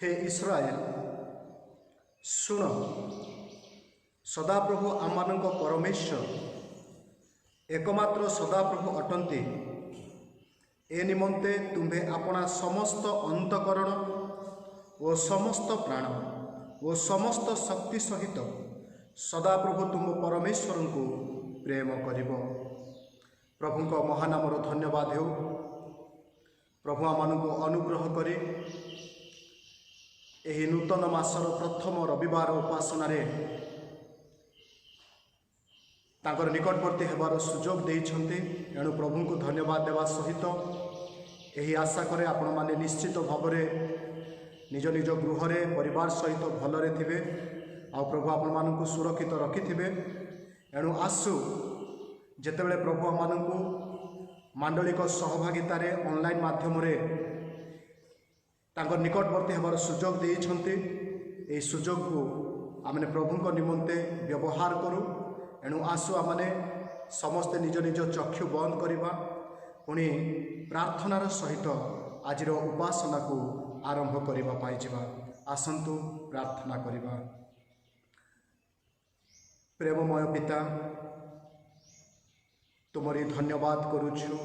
हे इस्राएल शुण सदाप्रभु आमମାନଙ୍କ परमेश्वर एकमात्र सदाप्रभु अटंती। ए निमंते तुम्भे अपना समस्त अंतकरण और समस्त प्राण और समस्त शक्ति सहित सदाप्रभु तुम परमेश्वर को प्रेम करिब। प्रभु को महानामर धन्यवाद हो। प्रभु आमनको अनुग्रह करी एही नूतन मासर प्रथम रविवार उपासना रे तांकर निकटवर्ती हेबार सुजोग देइछन्ते। एणु प्रभु को धन्यवाद देवा सहित एही आशा करे आपण माने निश्चित भाव निज निज गृह रे परिवार सहित भलरे थिबे आ प्रभु आपण मानकु सुरक्षित रखिथिबे। एणु आसु जेतेबेले प्रभु आमनको मांडलिक सहभागिता रे ऑनलाइन माध्यम रे तांकर निकटवर्ती हेबार सुजोग देइछन्ते। एही सुजोग को आमने प्रभु को निमंते व्यवहार करू। एणु आसु आमने समस्ते निज निज चक्षु बंद करिबा पुणी प्रार्थनार सहित आजिर उपासना को आरंभ करिबा पाई जिबा। आसंतु प्रार्थना करिबा। प्रेममय पिता तुमरी धन्यवाद करुछु,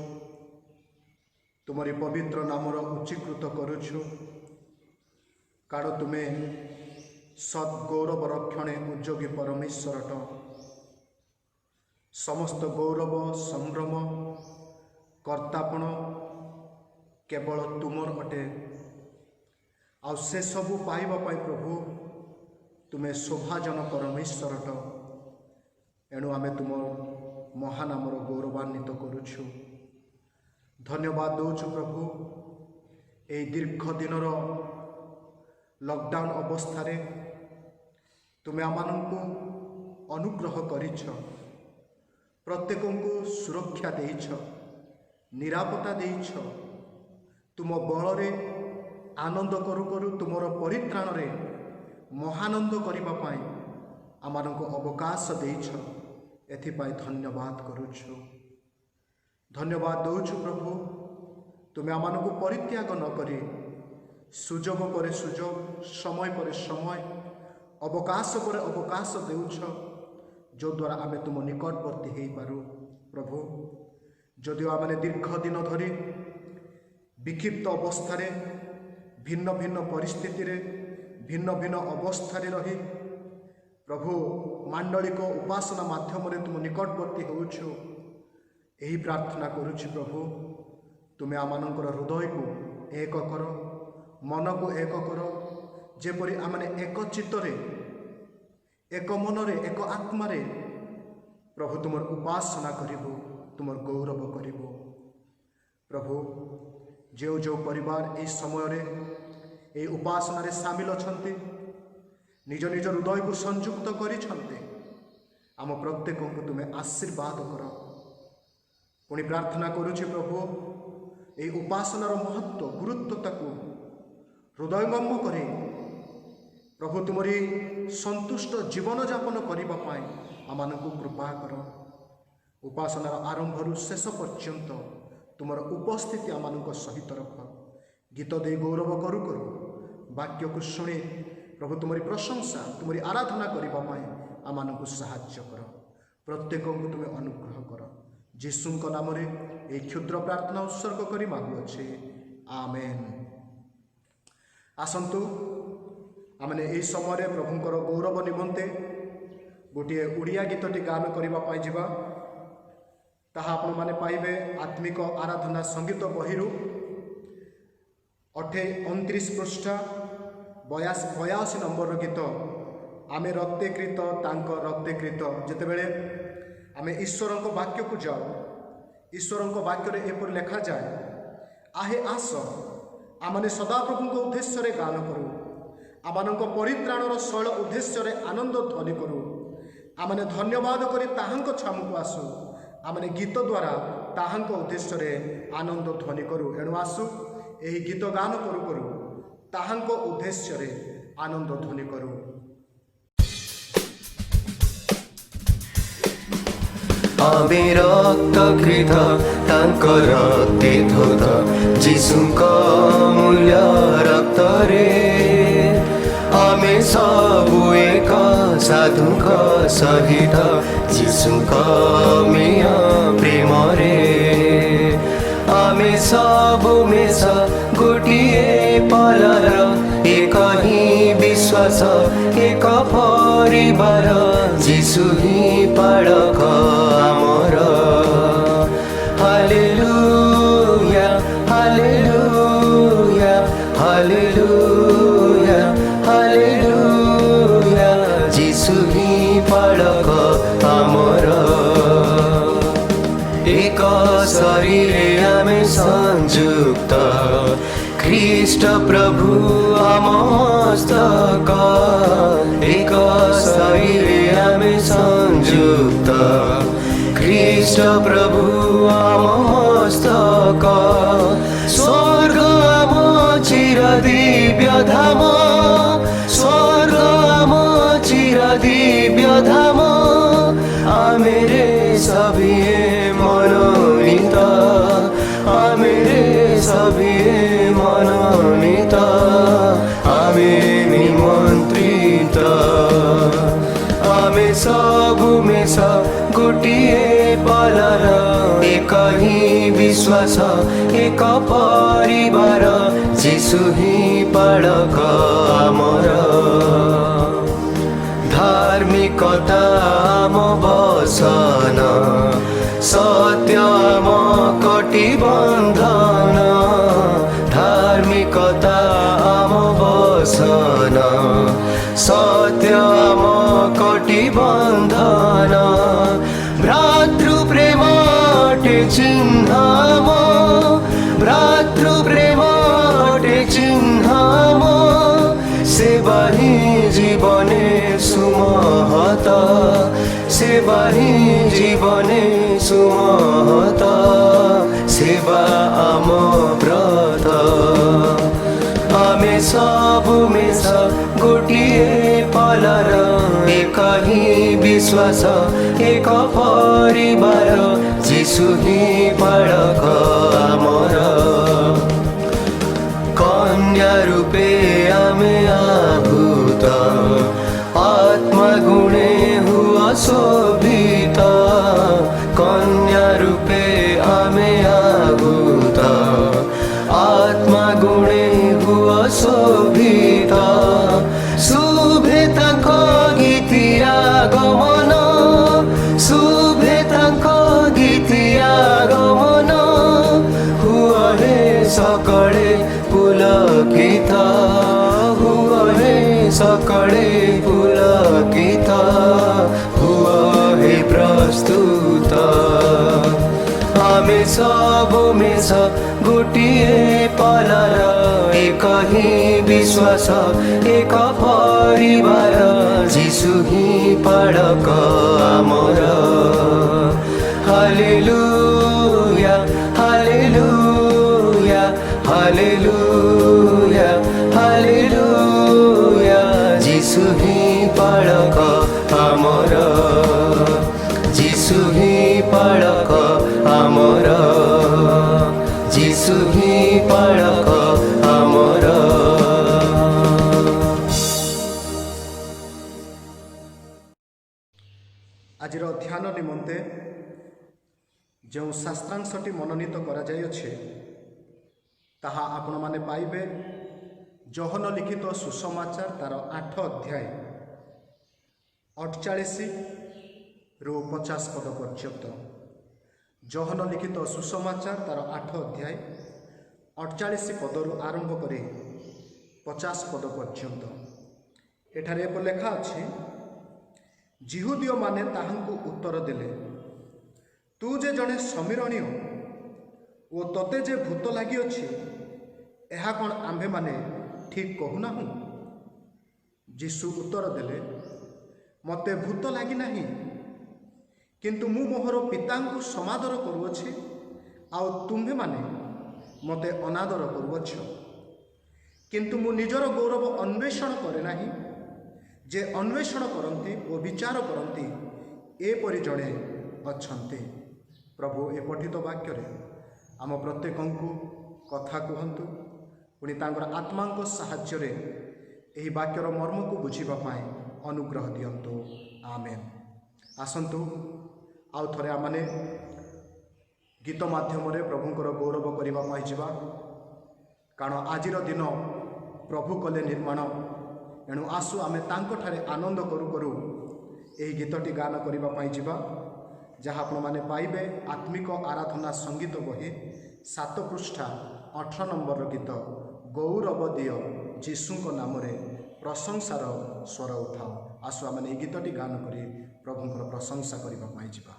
तुमरी पवित्र नामर उच्चीकृत करुछु। कारण तुमे सद्गौरव रक्षणे उद्योगी परमेश्वरट। समस्त गौरव संभ्रम कर्तापण केवल तुमर अटे। आ से सबू पाइबा पाई प्रभु तुमे शोभाजन परमेश्वरट। एणु आमे तुम महानामर गौरवान्वित करुछु। धन्यवाद दौछु प्रभु ए दीर्घ दिनर लॉकडाउन अवस्था रे तुमे आमानंकु अनुग्रह करिछ। प्रत्येक को सुरक्षा देइछ, निरापत्ता देइछ। तुम बल रे आनंद करू करू तुमर परित्राण रे महानंद करिबा पाई आमानंकु अवकाश देइछ। एथिपाई धन्यवाद करुछु। धन्यवाद दौछु प्रभु तुमे आमानंकु परित्याग न करी सुजोग पर सुजोग समय पर समय अवकाश पर अवकाश देउछ, जो द्वारा आमे तुम निकटवर्ती हेई पारू। प्रभु जदिओ आमने दीर्घ दिन धरी विक्षिप्त अवस्था रे भिन्न भिन्न परिस्थिति रे भिन्न भिन्न अवस्था रे रही प्रभु मांडलिक उपासना माध्यम रे तुम निकटवर्ती होउछु। एही प्रार्थना करुछि प्रभु तुमे आमानंकर हृदय को एक कर, मन को एक कर, जेपरि आमने एक चित्तरे एक मनरे एक आत्मारे प्रभु तुमर उपासना करिबो, तुमर गौरव करिबो। प्रभु जो जो परिवार ए समय रे ए उपासना रे शामिल अछन्ते निज निज हृदय को संयुक्त करिछन्ते आम प्रत्येक को तुमे आशीर्वाद कर। पुणी प्रार्थना करुछि प्रभु ए उपासनार महत्व गुरुत्वता को हृदयंगम करे प्रभु तुमरी संतुष्ट जीवन जापन करबा पाई आमानकु कृपा कर। उपासनार आरंभरु शेष पर्यंत तुमर उपस्थिति आमानक सहित रख। गीत दे गौरव करू करू वाक्य को शुणी प्रभु तुमरी प्रशंसा तुमरी आराधना करबा पाई आमानकु सहाय्य कर। प्रत्येक को तुमे अनुग्रह कर। जीसुंक नाम रे ए क्षुद्र प्रार्थना उत्सर्ग करी मागुअछे। आमेन। आसंतु आमने एही समय प्रभुंकर गौरव निमंते गोटे उड़िया गीतटी गान करबा पाई जिबा। ताहा आपण माने पाइबे आत्मिक आराधना संगीत बहिरु 29 पृष्ठा 82 नंबर गीत आमे रक्तेकृत तांक रक्तेकृत। जेतेबेले आमे ईश्वरक वाक्य को जाओ, ईश्वरक वाक्य रे एपर लिखा जाए आहे आस आमने सदाप्रभुक उद्देश्य रे गान करू, आमानक परित्राणर शैल उद्देश्य रे आनंद ध्वनि करू। आमने धन्यवाद करी ताहांक छामुक आसु, आमने गीत द्वारा ताहांक उद्देश्य रे आनंद ध्वनि करू। एणु आसु एही गीत गान करू करू ताहांक उद्देश्य रे आनंद ध्वनि करू। आमे रक्तकृत तांकर रक्ते धौत जीशुंक मूल्य रक्तरे सबु एक साधुक सहित जीशुक मिया प्रेम रे आमे सबु मेष गोटिए पलर एक ही विश्वास एक परिवार जीशु ही पाडक आमर हालेलुया हालेलुया हालेलुया हालेलुया जीशु ही पाडक आमर एक शरीरे आमे संयुक्त ख्रीष्ट प्रभु आम मस्तक एक शरीरे आमे संयुक्त ख्रीष्ट प्रभु आम मस्तक स्वर्ग आम चिर दिव्य धाम स्वर्ग आम चिर दिव्य धाम आमेरे सभिए मनोनीत आमेरे सभिए मनोनीत आमे निमंत्रित आमे सबु मेष गोटिए पलर एक ही विश्वास एक परिवार जीशु ही पाडक आमर धार्मिकता आम बसन सत्य आम कटिबन्धन धार्मिकता आम बसन सत्य आम कटिबन्धन भ्रातृ प्रेम चिन्ह भ्रातृ प्रेम चिन्ह सेवा ही जीवने सुमहत सेवा ही जीवने सुमहत सेवा आम व्रत आमे सबु मेष गोटिए पलर एक ही विश्वास एक परिवार जीशु ही पाडक आमर कन्या रूपे आमे आहूत आत्मा गुणे हुआ शोभित कन्या रूपे आमे आहूत आत्मा गुणे हुआ शोभित शुभे तांक गीतिया गमन शुभे तांक गीतिया गमन हुआ हे सकळे पुलकित हुआ हे सकळे पुलकित हुआ हे प्रस्तुत आमे सबु मेष गोटिए पलर एक ही विश्वास एक परिवार जीशु ही पाडक आमर हालेलुया हालेलुया हालेलुया हालेलुया जीशु ही पाडक आमर जीशु ही पाडक आमर जीशु ही पाडक आमर आजिर ध्यान निमंते जो शास्त्रांशटी मनोनीत करा जायछि ताहा आपण माने पाइबे जोहन लिखित सुसमाचार तार 8 अध्याय 48 रु 50 पद पर्यंत जोहन लिखित सुसमाचार तार 8 अध्याय 48 पदरु आरंभ करी 50 पद पर्यंत एठारे एक लेखा अछि जिहुदीय माने ताहांकु उत्तर देले तू जे जड़े समीरणीय ओ तोते जे भूत लगी अछि एहा कोन आंभे माने ठीक कहूना हूँ जीशु उत्तर देले मते भूत लगी नहीं किंतु मु मोहर पितांकु समादर करुअछि आउ तुम्भे माने मते अनादर करुअछ किंतु मु निजर गौरव अन्वेषण करे नाही जे अन्वेषण करती और विचार करती एपरि जड़े अच्छन्ते प्रभु ए पठित वाक्य आम प्रत्येक कथा कहतु पुणी आत्मा साहाय्य ଏହି ବାକ୍ୟର ମର୍ମକୁ ବୁଝିବା ପାଇଁ ଅନୁଗ୍ରହ ଦିଅନ୍ତୁ। ଆମେନ୍। ଆସନ୍ତୁ ଆଉ ଥରେ ଆମମାନେ ଗୀତ ମାଧ୍ୟମରେ ପ୍ରଭୁଙ୍କର ଗୌରବ କରିବା ପାଇଁ ଯିବା। କାରଣ ଆଜିର ଦିନ ପ୍ରଭୁ କଲେ ନିର୍ମାଣ, ଏଣୁ ଆସୁ ଆମେ ତାଙ୍କଠାରେ ଆନନ୍ଦ କରୁ କରୁ ଏହି ଗୀତଟି ଗାନ କରିବା ପାଇଁ ଯିବା, ଯାହା ଆପଣମାନେ ପାଇବେ ଆତ୍ମିକ ଆରାଧନା ସଙ୍ଗୀତ ବହି 7 ପୃଷ୍ଠା 18 ନମ୍ବରର ଗୀତ, ଗୌରବ ଦିଅ ଯୀଶୁଙ୍କ ନାମରେ ପ୍ରଶଂସାର ସ୍ୱର ଉଠାଅ। ଆସୁ ଆମେ ଏହି ଗୀତଟି ଗାନ କରି ପ୍ରଭୁଙ୍କର ପ୍ରଶଂସା କରିବା ପାଇଁ ଯିବା।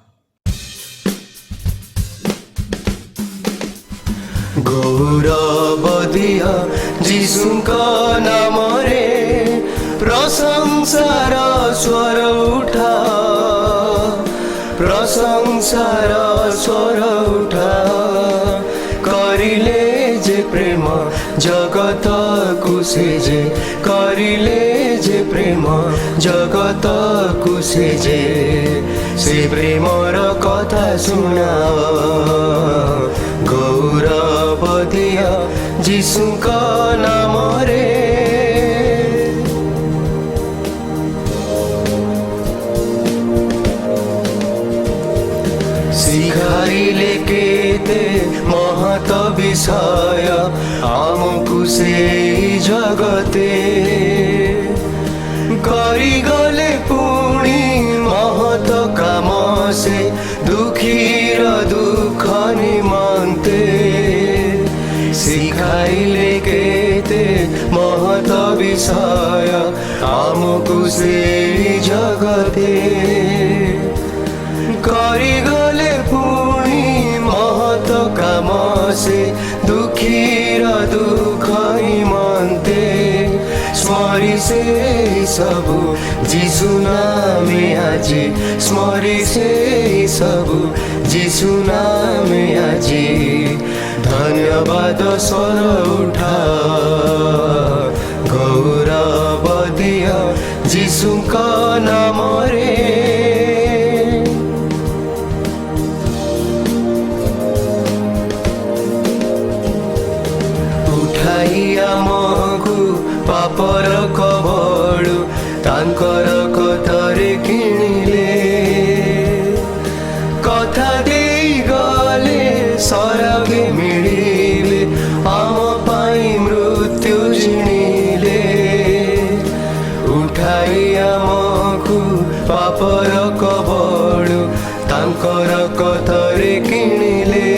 ଗୌରବ ଦିଅ ଯୀଶୁଙ୍କ ନାମରେ ପ୍ରଶଂସାର ସ୍ୱର ଉଠାଅ, ପ୍ରଶଂସାର ସ୍ୱର ଉଠାଅ। କରିଲେ ଯେ ପ୍ରେମ ଜଗତକୁ ସେ ଯେ, କରିଲେ ଯେ ପ୍ରେମ ଜଗତକୁ ସେ ଯେ, ସେ ପ୍ରେମର କଥା ଶୁଣାଅ। ଗୌରବ ଦିଅ ଯୀଶୁଙ୍କ ନାମରେ। ଶିଖାଇଲେ କେତେ ମହତ ବିଷୟ ଆମକୁ ସେଇ ଜଗତେ, କରିଗଲେ ପୁଣି ମହତ କାମ ସେ ଦୁଃଖୀର ଦୁଃଖ ନିମନ୍ତେ। ଶିଖାଇଲେ କେତେ ମହତ ବିଷୟ ଆମକୁ ସେଇ ଜଗତେ, କରିଗଲେ ପୁଣି ମହତ କାମ ସେ ଦୁଃଖୀର ଦୁଃଖ ନିମନ୍ତେ। ସ୍ମରି ସେ ସବୁ ଯୀଶୁ ନାମେ ଆଜି, ସ୍ମରି ସେ ସବୁ ଯୀଶୁ ନାମେ ଆଜି। ଧନ୍ୟବାଦ ସ୍ୱର ଉଠାଅ, ଗୌରବ ଦିଅ ଯୀଶୁଙ୍କ ନାମରେ। ଉଠାଇ ଆମକୁ ପାପର କବଳୁ ତାଙ୍କର କଥାରେ କିଣିଲେ, କଥା ଦେଇ ଗଲେ ସ୍ୱର୍ଗେ ମିଳିବେ ଆମ ପାଇଁ ମୃତ୍ୟୁ ଜିଣିଲେ। ଉଠାଇ ଆମକୁ ପାପର କବଳୁ ତାଙ୍କର କଥାରେ କିଣିଲେ,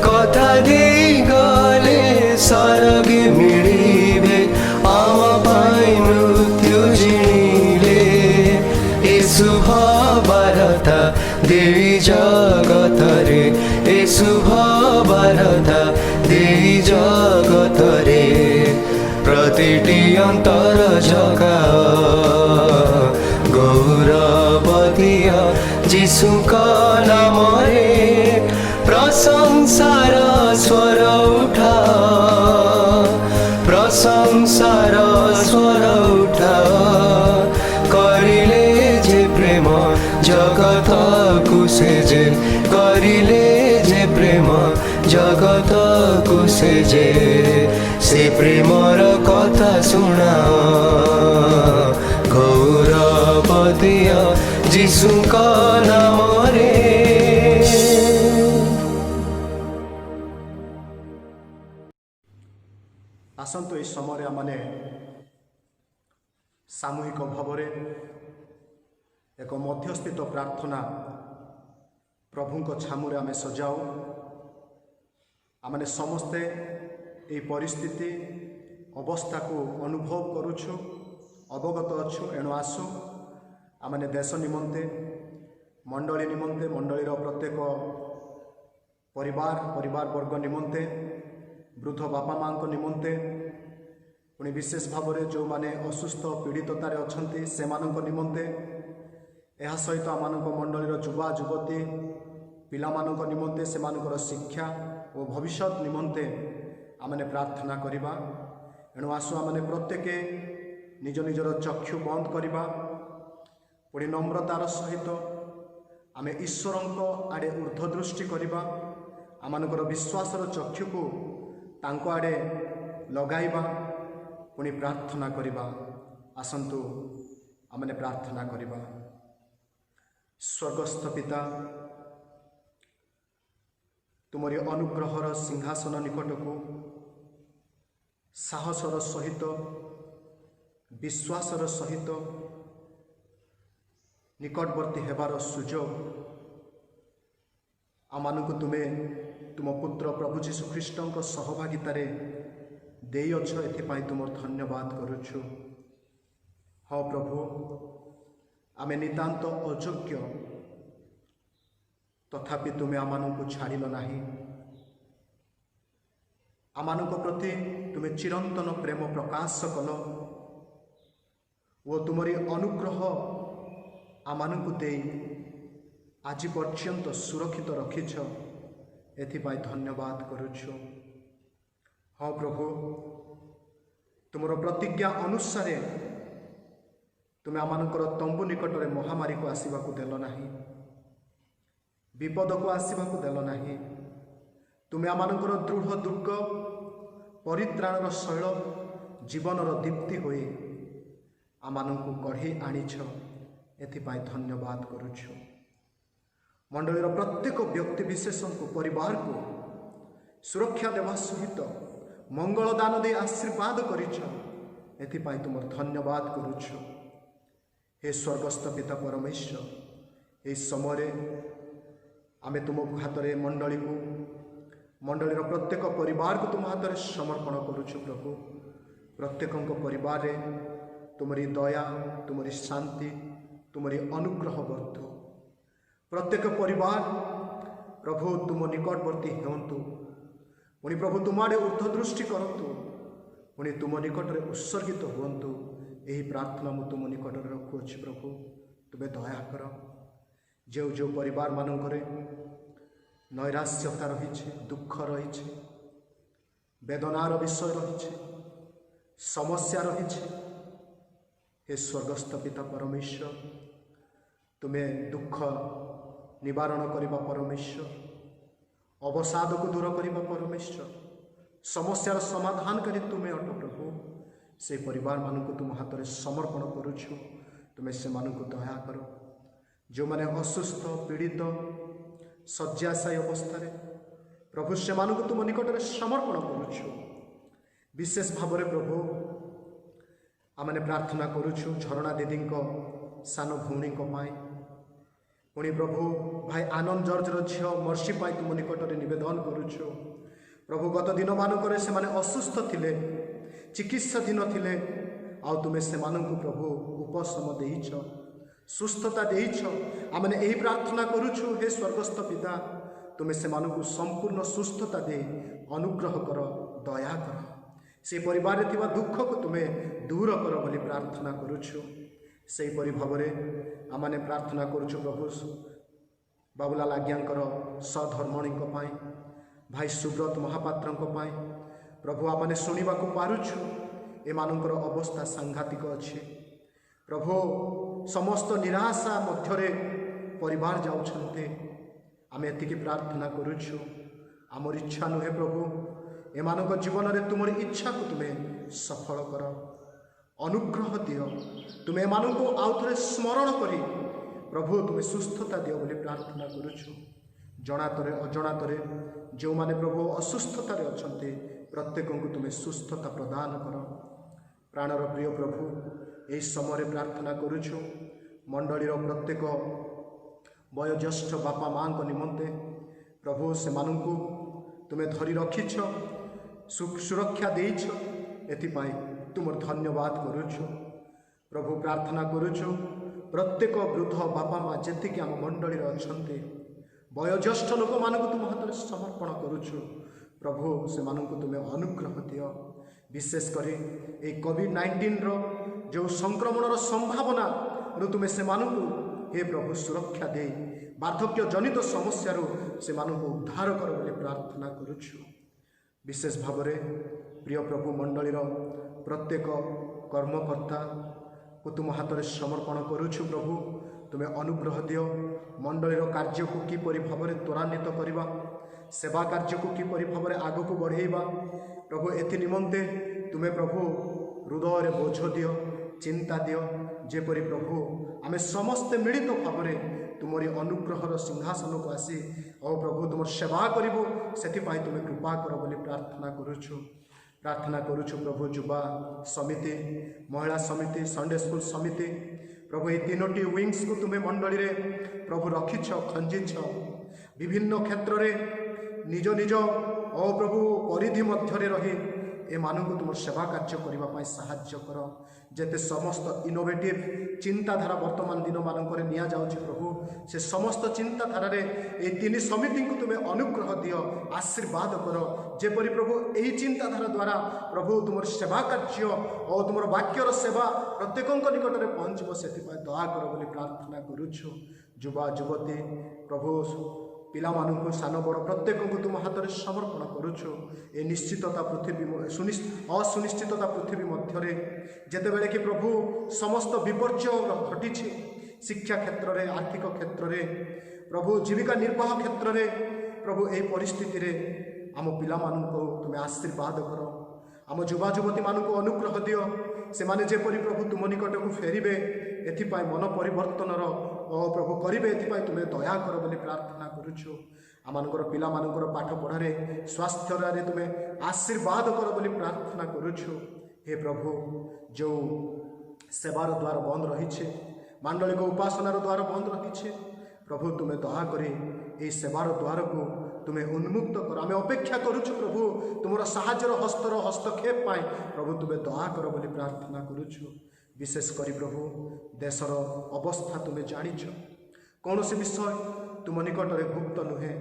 କଥା ଦେଇ ଗଲେ ସ୍ୱର୍ଗେ ମିଳିବେ ଆମ ପାଇଁ ମୃତ୍ୟୁ ଜିଣିଲେ। ଏ ଶୁଭ ବାର୍ତ୍ତା ଦେଇ ଜଗତରେ, ଏ ଶୁଭ ବାର୍ତ୍ତା ଦେଇ ଜଗତରେ, ପ୍ରତିଟି ଅନ୍ତର ଜଗାଅ। ଗୌରବ ଦିଅ ଯୀଶୁଙ୍କ ନାମରେ ପ୍ରଶଂସାର ସ୍ୱର ଉଠାଅ, ପ୍ରଶଂସାର ସ୍ୱର ଉଠାଅ। କରିଲେ ଯେ ପ୍ରେମ ଜଗତକୁ ସେ ଯେ, କରିଲେ ଯେ ପ୍ରେମ ଜଗତକୁ ସେ ଯେ, ସେ ପ୍ରେମର କଥା ଶୁଣାଅ। ଗୌରବ ଦିଅ ଯୀଶୁଙ୍କ ନାମରେ। ଆସନ୍ତୁ ଏହି ସମୟରେ ଆମମାନେ ସାମୂହିକ ଭାବରେ ଏକ ମଧ୍ୟସ୍ଥିତ ପ୍ରାର୍ଥନା ପ୍ରଭୁଙ୍କ ଛାମୁରେ ଆମେ ସଜାଉ। ଆମମାନେ ସମସ୍ତେ ଏହି ପରିସ୍ଥିତି ଅବସ୍ଥାକୁ ଅନୁଭବ କରୁଛୁ, ଅବଗତ ଅଛୁ। ଏଣୁ ଆସୁ ଆମମାନେ ଦେଶ ନିମନ୍ତେ, ମଣ୍ଡଳୀ ନିମନ୍ତେ, ମଣ୍ଡଳୀର ପ୍ରତ୍ୟେକ ପରିବାର ବର୍ଗ ନିମନ୍ତେ, ବୃଦ୍ଧ ବାପା ମାଆଙ୍କ ନିମନ୍ତେ, ପୁଣି ବିଶେଷ ଭାବରେ ଯେଉଁମାନେ ଅସୁସ୍ଥ ପୀଡ଼ିତତାରେ ଅଛନ୍ତି ସେମାନଙ୍କ ନିମନ୍ତେ, ଏହା ସହିତ ଆମମାନଙ୍କ ମଣ୍ଡଳୀର ଯୁବା ଯୁବତୀ ପିଲାମାନଙ୍କ ନିମନ୍ତେ, ସେମାନଙ୍କର ଶିକ୍ଷା ଓ ଭବିଷ୍ୟତ ନିମନ୍ତେ ଆମମାନେ ପ୍ରାର୍ଥନା କରିବା। ଏଣୁ ଆସୁ ଆମମାନେ ପ୍ରତ୍ୟେକ ନିଜ ନିଜର ଚକ୍ଷୁ ବନ୍ଦ କରିବା, ପୁଣି ନମ୍ରତାର ସହିତ ଆମେ ଈଶ୍ୱରଙ୍କ ଆଡ଼େ ଊର୍ଦ୍ଧ୍ୱ ଦୃଷ୍ଟି କରିବା। ଆମମାନଙ୍କର ବିଶ୍ୱାସର ଚକ୍ଷୁକୁ ତାଙ୍କ ଆଡ଼େ ଲଗାଇବା, पुणी प्रार्थना करिबा। आसंतु आमने प्रार्थना करिबा। स्वर्गस्थ पिता, तुमरी अनुग्रहर सिंहासन निकट को साहसर सहित विश्वासर सहित निकटवर्ती हेबार सुजोग आमानकु तुमे तुम पुत्र प्रभु जीशु ख्रीष्टंक सहभागितारे देइअछ। एथिपाई तुमर धन्यवाद करुछु। हाँ प्रभु, आमे नितांत अयोग्य, तथापि तुमे आमानकु छाड़िल नाही। आमानक प्रति तुमे चिरंतन प्रेम प्रकाश कल वो तुमरी अनुग्रह आमानकु देई आज पर्यंत सुरक्षित रखिछ। एथिपाई धन्यवाद करुछु। हाँ प्रभु, तुमर प्रतिज्ञा अनुसारे तुमे आमानकर तंबू निकटरे महामारी को आसीबाकू देल नाही, विपद को आसीबाकू देल नाही। तुमे आमानकर दृढ़ दुर्ग, परित्राणर शैल, जीवनर दीप्ति होई आमानकू कढ़ी आनिछ। एथिपाई धन्यवाद करुछु। मंडलीर प्रत्येक व्यक्ति विशेष को परिवार को सुरक्षा देवा सहित मंगल दान दे आशीर्वाद करिछ। एथिपाई तुमर धन्यवाद करुछु। हे स्वर्गस्थ पिता परमेश्वर, ए समय आमे तुम हाथ में मंडली को मंडलीर प्रत्येक परिवार को तुम हाथ में समर्पण करुछु। प्रभु, प्रत्येक परिवार रे तुमरी दया, तुमरी शांति, तुमरी अनुग्रह वर्धु। प्रत्येक परिवार प्रभु तुम निकटवर्ती हेतु पुणी प्रभु तुम आड़े ऊर्ध्व दृष्टि करतु, पुणी तुम निकट में उत्सर्गित हुंतु। यही प्रार्थना मु तुम निकट में रखुअछि। प्रभु तुम्हें दया कर। जो जो परिवार मानक नैराश्यता रही, दुख रही, वेदनार विषय रही, समस्या रही, हे स्वर्गस्थ पिता परमेश्वर, तुम्हें दुख निवारण करबा परमेश्वर, अवसाद को दूर करबा परमेश्वर, समस्यार समाधान करी तुम्हें अट प्रभु। से परिवार मानक तुम हाथ में समर्पण करुछु। तुम्हें से मानक दया कर। जो माने असुस्थ, पीड़ित, शय्याशायी अवस्था प्रभु से मानक तुम निकट में समर्पण करुछु। विशेष भाव में प्रभु आमने प्रार्थना करुछु झरणा दीदी सान भौणी पाई, पुणी प्रभु भाई आनंद जर्जर झील मर्सी पाई तुम निकट में निवेदन करुछु। प्रभु गत दिन मानक से माने असुस्थ थिले, चिकित्साधीन थिले, आउ तुमे से मानक प्रभु उपशम देइछ, सुस्थता देइछ। आमने यही प्रार्थना करुछु। हे स्वर्गस्थ पिता, तुमे से मानक संपूर्ण सुस्थता दे अनुग्रह कर, दया कर। से परिवार थिबा दुख को तुमे दूर कर बोली प्रार्थना करुछु। से परि भावरे आमने प्रार्थना करुछु प्रभु बाबुलाल आज्ञांकर सधर्मणी पाई, भाई सुब्रत महापात्र पाई प्रभु आमने शुणा पारुछु। एमानकर अवस्था सांघातिक अच्छे प्रभु। समस्त निराशा मध्यरे परिवार जाउछन्ते। आमे एतिकी प्रार्थना करुछु। आमर इच्छा नुहे प्रभु, एमानक जीवन में तुम इच्छा को तुम्हें सफल कर, अनुग्रह दियो। तुम्हें एमानक आउ थे स्मरण करी प्रभु तुम्हें सुस्थता दियो बोली प्रार्थना करुछु। जनातरे अजनातरे जो माने प्रभु असुस्थतार अच्छे प्रत्येक को तुम्हें सुस्थता प्रदान कर। प्राणर प्रिय प्रभु, यही समय प्रार्थना करुछु मंडलीर प्रत्येक वयोज्येष्ठ बापा माँ निमंते प्रभु से मानू तुम्हें धरी रखिछ, सुरक्षा देइछ। एथिपाई तुम धन्यवाद करुछु। प्रभु प्रार्थना करुछु प्रत्येक वृद्ध बापा माँ जी आम मंडली अच्छे वयोज्येष्ठ लोक मानक तुम हाथ में समर्पण करुछु। प्रभु से मानक तुम्हें अनुग्रह दियो। विशेषकर ये कोविड-19 जो संक्रमण संभावना तुम्हें से मानक हे प्रभु सुरक्षा दे वार्धक्य जनित समस्या से मानक उद्धार कर बोली प्रार्थना करुछु। विशेष भाव में प्रिय प्रभु मंडलीर प्रत्येक कर्मकर्ता को तुम हाथ में समर्पण करुछु। प्रभु तुम्हें अनुग्रह दियो। मंडलीर कार्य को किपरि भाव में त्वरान्वित करवा, सेवा कार्य को किपरि भाव में आग को बढ़ेवा प्रभु। एथि निमंते तुम्हें प्रभु हृदय बोझ दियो चिंता दियो जेपरी प्रभु आमे समस्ते मिलित भाव तुमरी अनुग्रहर सिंहासन को आसी ओ प्रभु तुम सेवा करूँ से तुम्हें कृपा कर बोली प्रार्थना करुछु प्रभु युवा समिति महिला समिति संडे स्कूल समिति प्रभु ये तीनोटी विंग्स को तुम्हें मंडली रे प्रभु रखिछ खंजिछ विभिन्न क्षेत्र में निज निज ओ प्रभु परिधि मध्य रही एमानू तुम सेवा कार्य करने साहाय्य कर जेते समस्त इनोवेटिव चिंताधारा वर्तमान दिन मानक निया जाउछि प्रभु से समस्त चिंताधारा ये तीन समिति को तुम्हें अनुग्रह दियो आशीर्वाद कर जेपरी प्रभु यही चिंताधारा द्वारा प्रभु तुम सेवा कार्य और तुम वाक्यर सेवा प्रत्येक निकट में पहुँचब से दया कर बोली प्रार्थना करुछु युवा युवती प्रभु पिला मानू सान बड़ प्रत्येक को तुम हाथ में समर्पण करुछु ए निश्चितता पृथ्वी असुनिश्चितता पृथ्वी मध्य जेते बेले कि प्रभु समस्त विपर्य घटी शिक्षा क्षेत्र में आर्थिक क्षेत्र में प्रभु जीविका निर्वाह क्षेत्र में प्रभु यही परिस्थिति रे आम पिला मानू तुम्हें आशीर्वाद कर आम युवा युवती मानू अनुग्रह दियो से माने जेपरी प्रभु तुम निकट को फेरिबे एथिपाई मन परिवर्तनर प्रभु करेंगे ये तुम्हें दया कर बोली प्रार्थना करुछु आमर पिला मानकर पाठ पढ़ारे स्वास्थ्य तुम्हें आशीर्वाद कर बोली प्रार्थना करुछु हे प्रभु जो सेवार द्वार बंद रही मांडलिक उपासनार द्वार बंद रही प्रभु तुम्हें दया करी ये सेवार द्वार को तुम्हें उन्मुक्त कर आम अपेक्षा करुछु प्रभु तुम साहाଯ୍यर हस्तर हस्तक्षेप पाए प्रभु तुम्हें दया कर बोली प्रार्थना करुछु विशेष करी प्रभु देशर अवस्था तुम्हें जानिछ कौन सी विषय तुम निकट में गुप्त नुहे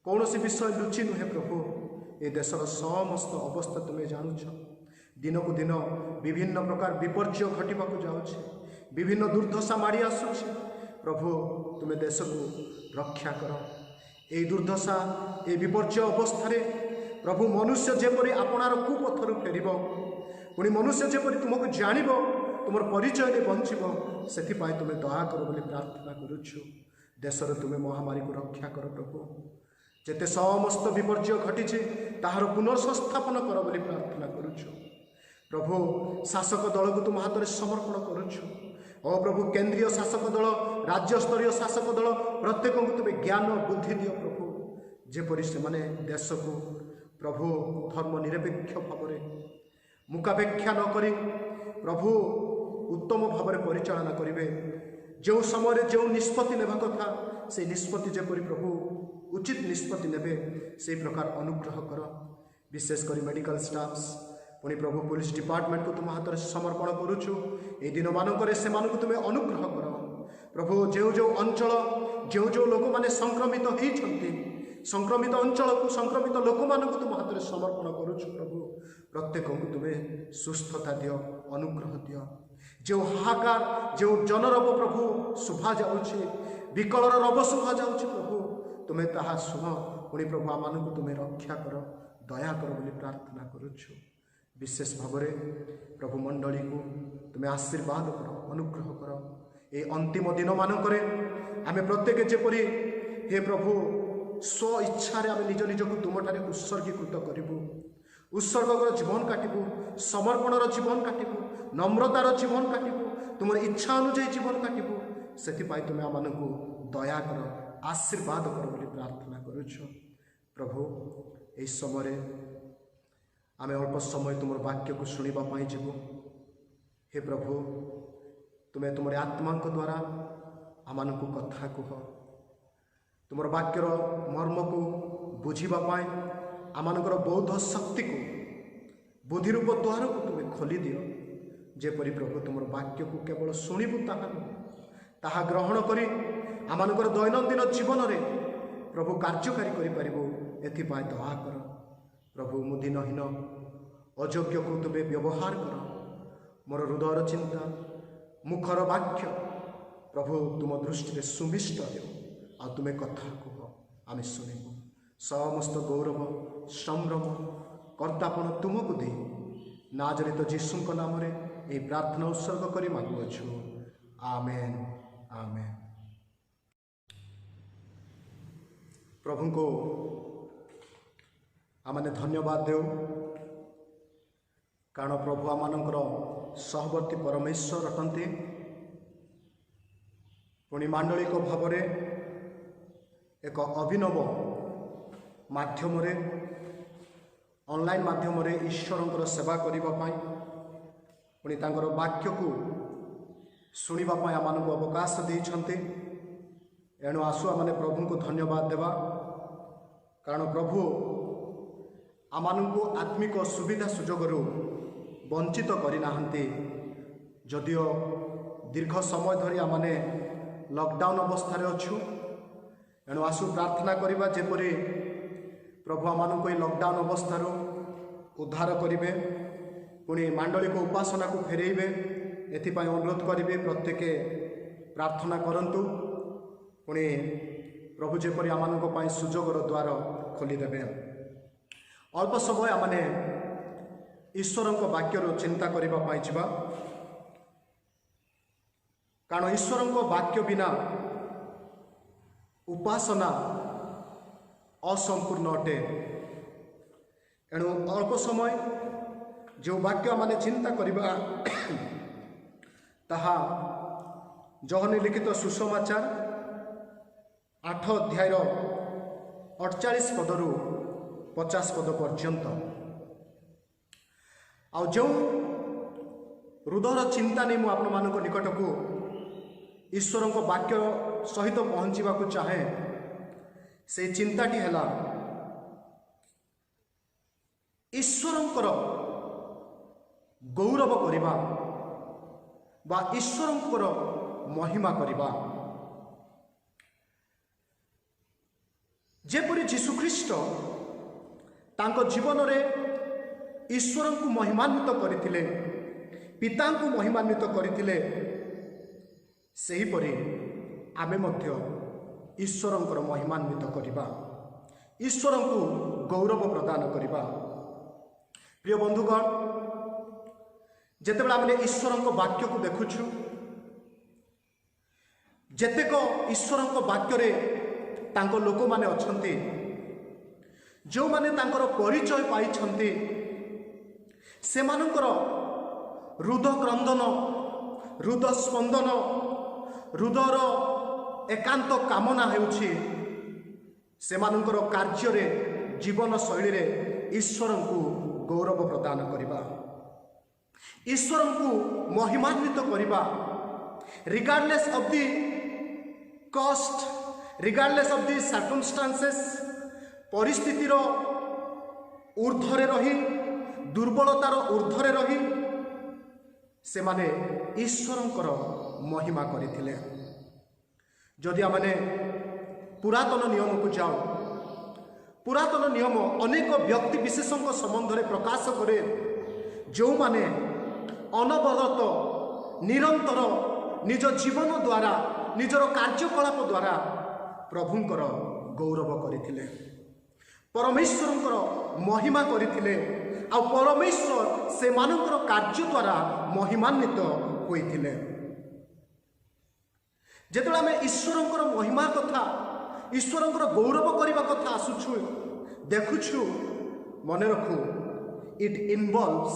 कौन सी विषय लुचि नुहे प्रभु ये देशर समस्त अवस्था तुम्हें जानुछ दिन को दिन विभिन्न प्रकार विपर्य घटवा जाऊँच विभिन्न दुर्दशा माड़ी आसुଛି प्रभु तुम्हें देश को रक्षा कर ये दुर्दशा ये विपर्य अवस्था प्रभु मनुष्य जेपरी आपणार कुपथर फेर पुणी मनुष्य जेपरी तुमको जान तुम परिचय बंचब से तुम्हें दया कर बोली प्रार्थना करुछु देशर तुम्हें महामारी को रक्षा कर प्रभु जेते समस्त विपर्य घटी ताहार पुनर्संस्थापन कर बोली प्रार्थना करुछु प्रभु शासक दल को तुम हाथ में समर्पण करुछु ओ प्रभु केंद्रीय शासक दल राज्य स्तरीय शासक दल प्रत्येक को तुम्हें ज्ञान बुद्धि दियो प्रभु जेपरी से माने देश को प्रभु धर्म निरपेक्ष भाव मुखापेक्षा न करी प्रभु उत्तम भाव परिचालना करेंगे जो समय जो निष्पत्ति नेबा कथा से निष्पत्ति जेपरी प्रभु उचित निष्पत्ति नेबे से प्रकार अनुग्रह कर विशेषकर मेडिकल स्टाफ्स पुणी प्रभु पुलिस डिपार्टमेंट को तुम हाथ में समर्पण करुछु ये दिन मानक से तुम्हें अनुग्रह कर प्रभु जो जो अंचल जो जो लोक मैंने संक्रमित होती संक्रमित अंचल को संक्रमित लोक मान तुम हाथ में समर्पण करुछु प्रभु प्रत्येक को तुम्हें सुस्थता दियो अनुग्रह दियो जो हाहाकार जो जनरब प्रभु शुभा जाऊँगी विकलर रब शुभा जाऊँगी प्रभु तुम्हें ताहा शुभ पुणी प्रभु आम को तुम्हें रक्षा कर दया कर बोली प्रार्थना करुछु विशेष भाव प्रभु मंडली को तुम्हें आशीर्वाद कर अनुग्रह कर ये अंतिम दिन मानक आम प्रत्येक जेपरी हे प्रभु स्व इच्छा आम निज निज को तुमठारे उत्सर्गीकृत करूँ उत्सर्गर जीवन काटबू समर्पणर जीवन काटबू नम्रतार जीवन काटबू तुम इच्छा अनुଯାयी जीवन काटबू से तुम्हें आम को दया कर आशीर्वाद कर बोली प्रार्थना करुछु प्रभु यही समय आम अल्प समय तुम वाक्य को शुणापी जीवु हे प्रभु तुम्हें तुम आत्मा द्वारा आम को कथा कह तुम वाक्यर मर्म को बुझापी आमर बौद्ध शक्ति को बुद्धिरूप द्वार को तुम्हें खोली दियो जेपरी प्रभु तुम वाक्य को केवल शुणु ताहा ग्रहण करी आमर दैनंदिन जीवन में प्रभु कार्यकारी करें दया कर प्रभु मु दिनहीन अयोग्य को तुम्हें व्यवहार कर मोर हृदयर चिंता मुखर वाक्य प्रभु तुम दृष्टि सुमिष्ट हो आ तुम्हें कथा कह आम शुणु समस्त गौरव संभ्रम कर्तापण तुमको दे नाजरित जीशुक नाम ये प्रार्थना उत्सर्ग कर मागुअछु आमेन आमेन। प्रभु को आमने धन्यवाद देव कारण प्रभु आमनकर सहवर्ती परमेश्वर अटंती। पुणी मांडलिक भाव एक अभिनव माध्यम ऑनलाइन माध्यम ईश्वर सेवा करने पुणी तांकर वाक्य को शुणापी आम अवकाश देते। एणु आसु आम प्रभु को धन्यवाद देवा, कारण प्रभु आम आत्मिक सुविधा सुजोग वंचित करना। जदिओ दीर्घ समय धरी आमने लॉकडाउन अवस्था अच्छु, एणु आसु प्रार्थना करवा जेपरी प्रभु आम लॉकडाउन अवस्था उद्धार करेंगे, पुणी मांडलिक उपासना को फेरेबे। एथिपाई अनुरोध करेंगे प्रत्येक प्रार्थना करंतु, पुणी प्रभु जेपरी आम सुजोगर द्वार खोलीदेवे। अल्प समय आमने ईश्वर वाक्यर चिंता करने जा, कारण ईश्वर वाक्य बिना उपासना असंपूर्ण अटे। एणु अल्प समय जो वाक्य माने चिंता करबा ताहा जोहनी लिखित सुसमाचार 8 अध्याय 48 पदरु 50 पद पर्यंत। आ जो हृदयर चिंता नहीं मु आपण मानक निकट को ईश्वर वाक्य सहित पहुँचवा को चाहे, से चिंताटी है ईश्वर गौरव करवा बा ईश्वर महिमा करवा। जेपरी जीशुख्रीष्ट तांको जीवन रे ईश्वर को महिमान्वित करथिले, पिता को महिमान्वित करथिले, सेहीपरि आमे मध्य ईश्वर महिमान्वित करवा, ईश्वर को गौरव प्रदान करवा। प्रिय बंधुगण, जेतेबेले आमे ईश्वर वाक्य को देखुछु, जेतेक ईश्वर वाक्य रे तांको लोक माने अछंती, जो माने तांकर परिचय पाइछंती, सेमानंकर हृदय क्रंदन, हृदय स्पंदन, हृदयर एकांत कामना हेउछि सेमानंकर कार्य रे, जीवन शैली रे ईश्वर को गौरव प्रदान करवा, ईश्वर को महिमान्वित करवा, regardless of the cost, regardless of the circumstances. परिस्थितिर ऊर्ध्वरे रही, दुर्बलतार ऊर्ध्वरे रही से माने ईश्वरंकर महिमा करथिले। जदि आमने पुरातन नियम को जाओ, पुरातन नियम अनेक व्यक्ति विशेषों संबंध में प्रकाश करे, जो माने अनवरत निरंतर निज जीवन द्वारा, निजर कार्यकलाप द्वारा प्रभुंकर गौरव करथिले, परमेश्वरंकर महिमा करथिले, आ परमेश्वर से मानकर कार्य द्वारा महिमान्वित होइथिले। जेतेबेले आमे ईश्वरंकर महिमा कथा, ईश्वरंकर गौरव करबा कथा आसुछु, देखुछु, मने रखु, it involves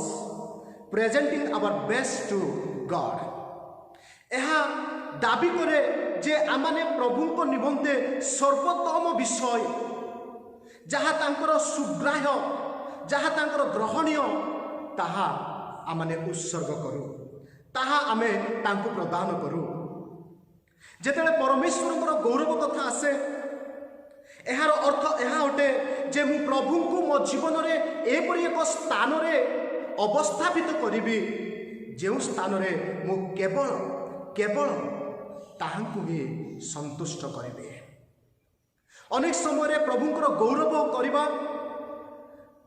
presenting our best to God. यह दाबी करे जे आमाने प्रभु को निमंते सर्वोत्तम विषय जहाँ तांकर सुग्राह्य, जहाँ तांकर ग्रहणीय, ताहा आमाने उत्सर्ग करू, ताहा आमे तांको प्रदान करू। जेतेबेले परमेश्वरंकर गौरव कथा आसे, एहार अर्थ एहा अटे जे मु प्रभु को मो जीवन रे एपरि एक स्थान रे अवस्थापित करिबी, जो स्थान रे मु केवल केवल ताहांकु ही संतुष्ट करिबी। अनेक समय प्रभुंकर गौरव करवा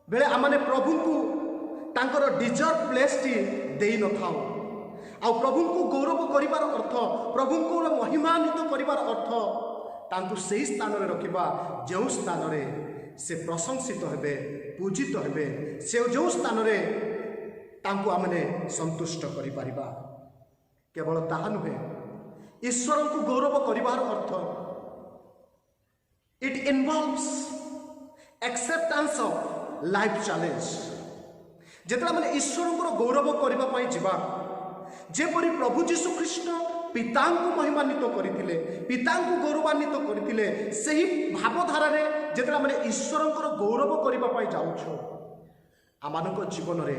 बेले आमने प्रभु को तांकर डिजर्व प्लेस टी देई न थाओ। आ प्रभु को गौरव करिवार अर्थ, प्रभु को महिमान्वित करिवार अर्थ तांकु सही स्थान रे रखिबा, जो स्थान रे से प्रशंसित हेबे, पूजित हेबे, से जो स्थान रे तांकु आमने संतुष्ट करि परिबा। केवल ताहा नुहे, ईश्वर को गौरव करिवार अर्थ it involves acceptance of life challenge. ଯେତେବେଳେ ଆମେ ଈଶ୍ୱରଙ୍କର ଗୌରବ କରିବା ପାଇଁ ଯିବା, ଯେପରି ପ୍ରଭୁ ଯୀଶୁ ଖ୍ରୀଷ୍ଟ ପିତାଙ୍କୁ ମହିମାନ୍ୱିତ କରିଥିଲେ, ପିତାଙ୍କୁ ଗୌରବାନ୍ୱିତ କରିଥିଲେ, ସେହି ଭାବଧାରାରେ ଯେତେବେଳେ ଆମେ ଈଶ୍ୱରଙ୍କର ଗୌରବ କରିବା ପାଇଁ ଯାଉଛୁ, ଆମମାନଙ୍କ ଜୀବନରେ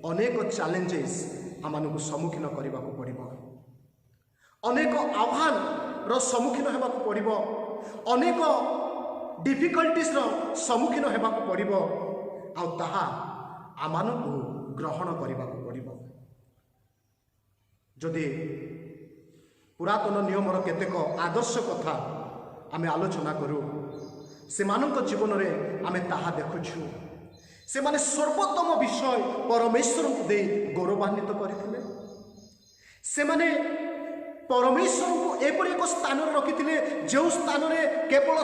ଅନେକ ଚ୍ୟାଲେଞ୍ଜେସ୍ ଆମମାନଙ୍କୁ ସମ୍ମୁଖୀନ କରିବାକୁ ପଡ଼ିବ, ଅନେକ ଆହ୍ୱାନର ସମ୍ମୁଖୀନ ହେବାକୁ ପଡ଼ିବ, ଅନେକ ଡିଫିକଲ୍ଟିସ୍ର ସମ୍ମୁଖୀନ ହେବାକୁ ପଡ଼ିବ, ଆଉ ତାହା ଆମମାନଙ୍କୁ ଗ୍ରହଣ କରିବାକୁ ପଡ଼ିବ। ଯଦି ପୁରାତନ ନିୟମର କେତେକ ଆଦର୍ଶ କଥା ଆମେ ଆଲୋଚନା କରୁ, ସେମାନଙ୍କ ଜୀବନରେ ଆମେ ତାହା ଦେଖୁଛୁ। ସେମାନେ ସର୍ବୋତ୍ତମ ବିଷୟ ପରମେଶ୍ୱରଙ୍କୁ ଦେଇ ଗୌରବାନ୍ୱିତ କରିଥିଲେ। ସେମାନେ ପରମେଶ୍ୱରଙ୍କୁ ଏପରି ଏକ ସ୍ଥାନରେ ରଖିଥିଲେ ଯେଉଁ ସ୍ଥାନରେ କେବଳ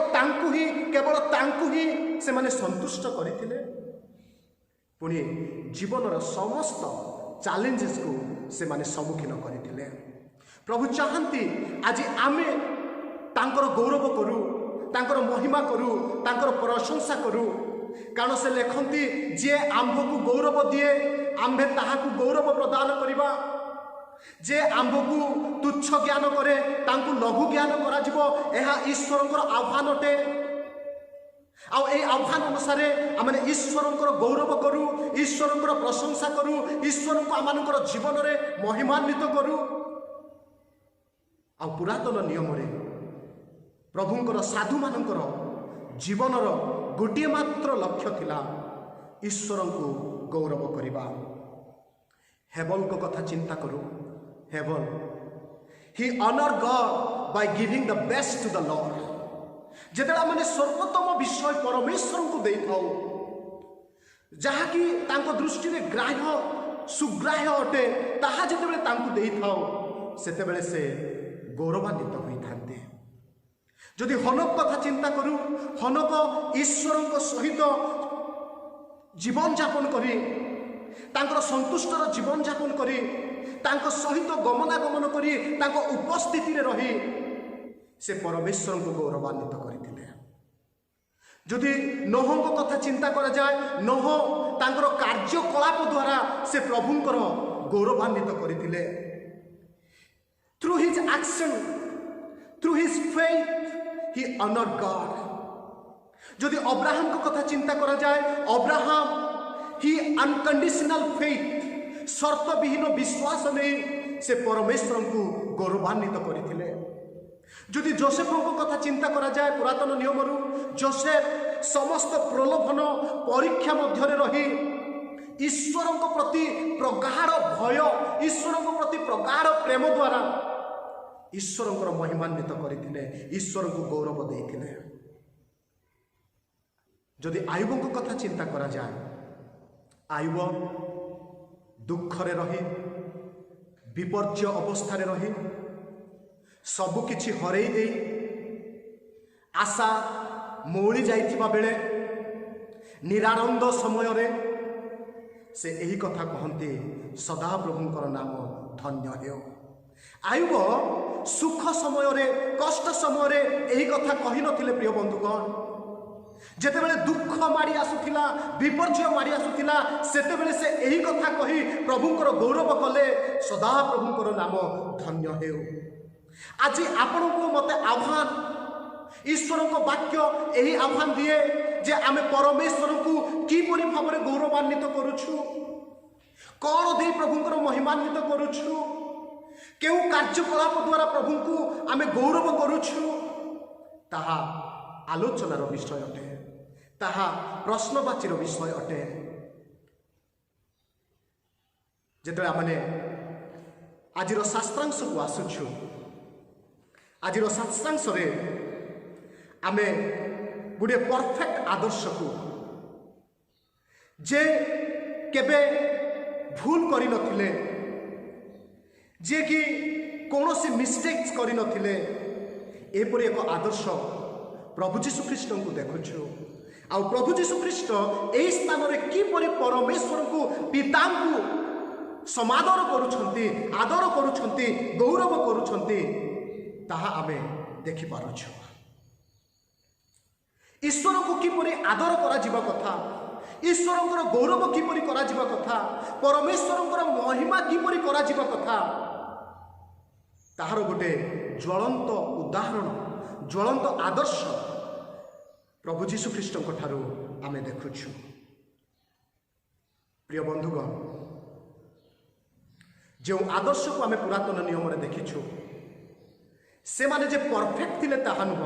ତାଙ୍କୁ ହିଁ ସେମାନେ ସନ୍ତୁଷ୍ଟ କରିଥିଲେ। ପୁଣି ଜୀବନର ସମସ୍ତ ଚ୍ୟାଲେଞ୍ଜେସକୁ ସେମାନେ ସମ୍ମୁଖୀନ କରିଥିଲେ। ପ୍ରଭୁ ଚାହାନ୍ତି ଆଜି ଆମେ ତାଙ୍କର ଗୌରବ କରୁ, ତାଙ୍କର ମହିମା କରୁ, ତାଙ୍କର ପ୍ରଶଂସା କରୁ। କାରଣ ସେ ଲେଖନ୍ତି, ଯିଏ ଆମ୍ଭକୁ ଗୌରବ ଦିଏ ଆମ୍ଭେ ତାହାକୁ ଗୌରବ ପ୍ରଦାନ କରିବା। ଯେ ଆମ୍ଭକୁ ତୁଚ୍ଛ ଜ୍ଞାନ କରେ ତାଙ୍କୁ ଲଘୁ ଜ୍ଞାନ କରାଯିବ। ଏହା ଈଶ୍ୱରଙ୍କର ଆହ୍ୱାନ ଅଟେ। ଆଉ ଏହି ଆହ୍ୱାନ ଅନୁସାରେ ଆମେ ଈଶ୍ୱରଙ୍କର ଗୌରବ କରୁ, ଈଶ୍ୱରଙ୍କର ପ୍ରଶଂସା କରୁ, ଈଶ୍ୱରଙ୍କୁ ଆମମାନଙ୍କର ଜୀବନରେ ମହିମାନ୍ୱିତ କରୁ। ଆଉ ପୁରାତନ ନିୟମରେ ପ୍ରଭୁଙ୍କର ସାଧୁମାନଙ୍କର ଜୀବନର ଗୋଟିଏ ମାତ୍ର ଲକ୍ଷ୍ୟ ଥିଲା, ଈଶ୍ୱରଙ୍କୁ ଗୌରବ କରିବା। ହେବଲଙ୍କ କଥା ଚିନ୍ତା କରୁ। Abel, he honour God by giving the best to the Lord. ଯେତେବେଳେ ଆମେ ସର୍ବୋତ୍ତମ ବିଷୟ ପରମେଶ୍ୱରଙ୍କୁ ଦେଇଥାଉ, ଯାହାକି ତାଙ୍କ ଦୃଷ୍ଟିରେ ଗ୍ରାହ୍ୟ ସୁଗ୍ରାହ୍ୟ ଅଟେ, ତାହା ଯେତେବେଳେ ତାଙ୍କୁ ଦେଇଥାଉ, ସେତେବେଳେ ସେ ଗୌରବାନ୍ୱିତ ହୋଇଥାନ୍ତି। ଯଦି ହନୋକ କଥା ଚିନ୍ତା କରୁ, ହନୋକ ଈଶ୍ୱରଙ୍କ ସହିତ ଜୀବନଯାପନ କରି, ତାଙ୍କର ସନ୍ତୁଷ୍ଟର ଜୀବନଯାପନ କରି, ତାଙ୍କ ସହିତ ଗମନାଗମନ କରି, ତାଙ୍କ ଉପସ୍ଥିତିରେ ରହି ସେ ପରମେଶ୍ୱରଙ୍କୁ ଗୌରବାନ୍ୱିତ କରିଥିଲେ। ଯଦି ନୋହଙ୍କ କଥା ଚିନ୍ତା କରାଯାଏ, ନୋହ ତାଙ୍କର କାର୍ଯ୍ୟକଳାପ ଦ୍ୱାରା ସେ ପ୍ରଭୁଙ୍କର ଗୌରବାନ୍ୱିତ କରିଥିଲେ। Through his action, through his faith, he honored God. যদি অব্রাহামଙ୍କ কথা চিন্তা କରାଯାଏ, ଅବ୍ରାହମ হি ଅନକଣ୍ଡିସନାଲ ଫେଥ୍, ସର୍ତ୍ତବିହୀନ ବିଶ୍ୱାସ ନେଇ ସେ ପରମେଶ୍ୱରଙ୍କୁ ଗୌରବାନ୍ୱିତ କରିଥିଲେ। ଯଦି ଯୋସେଫଙ୍କ କଥା ଚିନ୍ତା କରାଯାଏ, ପୁରାତନ ନିୟମରୁ ଯୋସେଫ ସମସ୍ତ ପ୍ରଲୋଭନ ପରୀକ୍ଷା ମଧ୍ୟରେ ରହି ଈଶ୍ୱରଙ୍କ ପ୍ରତି ପ୍ରଗାଢ଼ ଭୟ, ଈଶ୍ୱରଙ୍କ ପ୍ରତି ପ୍ରଗାଢ଼ ପ୍ରେମ ଦ୍ୱାରା ଈଶ୍ୱରଙ୍କର ମହିମାନ୍ୱିତ କରିଥିଲେ, ଈଶ୍ୱରଙ୍କୁ ଗୌରବ ଦେଇଥିଲେ। ଯଦି ଆୟୁବଙ୍କ କଥା ଚିନ୍ତା କରାଯାଏ, ଆୟୁବ ଦୁଃଖରେ ରହି, ବିପର୍ଯ୍ୟୟ ଅବସ୍ଥାରେ ରହି, ସବୁକିଛି ହରେଇ ଦେଇ ଆଶା ମଉଳି ଯାଇଥିବା ବେଳେ, ନିରାନନ୍ଦ ସମୟରେ ସେ ଏହି କଥା କହନ୍ତି, ସଦାପ୍ରଭୁଙ୍କର ନାମ ଧନ୍ୟ ହେଉ। ଆୟୁବ ସୁଖ ସମୟରେ, କଷ୍ଟ ସମୟରେ ଏହି କଥା କହିନଥିଲେ। ପ୍ରିୟ ବନ୍ଧୁଗଣ, ଯେତେବେଳେ ଦୁଃଖ ମାଡ଼ି ଆସୁଥିଲା, ବିପର୍ଯ୍ୟୟ ମାଡ଼ି ଆସୁଥିଲା, ସେତେବେଳେ ସେ ଏହି କଥା କହି ପ୍ରଭୁଙ୍କର ଗୌରବ କଲେ, ସଦାପ୍ରଭୁଙ୍କର ନାମ ଧନ୍ୟ ହେଉ। ଆଜି ଆପଣଙ୍କୁ ମୋତେ ଆହ୍ୱାନ, ଈଶ୍ୱରଙ୍କ ବାକ୍ୟ ଏହି ଆହ୍ୱାନ ଦିଏ ଯେ ଆମେ ପରମେଶ୍ୱରଙ୍କୁ କିପରି ଭାବରେ ଗୌରବାନ୍ୱିତ କରୁଛୁ, କ'ଣ ଦେଇ ପ୍ରଭୁଙ୍କର ମହିମାନ୍ୱିତ କରୁଛୁ, କେଉଁ କାର୍ଯ୍ୟକଳାପ ଦ୍ୱାରା ପ୍ରଭୁଙ୍କୁ ଆମେ ଗୌରବ କରୁଛୁ, ତାହା ଆଲୋଚନାର ବିଷୟ ଅଟେ, ତାହା ପ୍ରଶ୍ନବାଚୀର ବିଷୟ ଅଟେ। ଯେତେବେଳେ ଆମେ ଆଜିର ଶାସ୍ତ୍ରାଂଶକୁ ଆସୁଛୁ, ଆଜିର ଶାସ୍ତ୍ରାଂଶରେ ଆମେ ଗୋଟିଏ ପରଫେକ୍ଟ ଆଦର୍ଶକୁ, ଯେ କେବେ ଭୁଲ କରିନଥିଲେ, ଯିଏକି କୌଣସି ମିଷ୍ଟେକ୍ସ କରିନଥିଲେ, ଏପରି ଏକ ଆଦର୍ଶ ପ୍ରଭୁ ଯୀଶୁଖ୍ରୀଷ୍ଟଙ୍କୁ ଦେଖୁଛୁ। ଆଉ ପ୍ରଭୁ ଯୀଶୁଖ୍ରୀଷ୍ଟ ଏହି ସ୍ଥାନରେ କିପରି ପରମେଶ୍ୱରଙ୍କୁ, ପିତାଙ୍କୁ ସମାଦର କରୁଛନ୍ତି, ଆଦର କରୁଛନ୍ତି, ଗୌରବ କରୁଛନ୍ତି, ତାହା ଆମେ ଦେଖିପାରୁଛୁ। ଈଶ୍ୱରଙ୍କୁ କିପରି ଆଦର କରାଯିବା କଥା, ईश्वरंकर गौरव किपरि करा जिबा कथा, परमेश्वरंकर महिमा किपरि करा जिबा कथा, ताहार गोटे ज्वलंत उदाहरण, ज्वलंत आदर्श प्रभु जीशु ख्रीष्ट ठारू आमे देखुछु। प्रिय बंधुगण, जो आदर्श को आमे पुरातन नियम रे देखिछु, से माने जे परफेक्ट थिले ताहा नुह,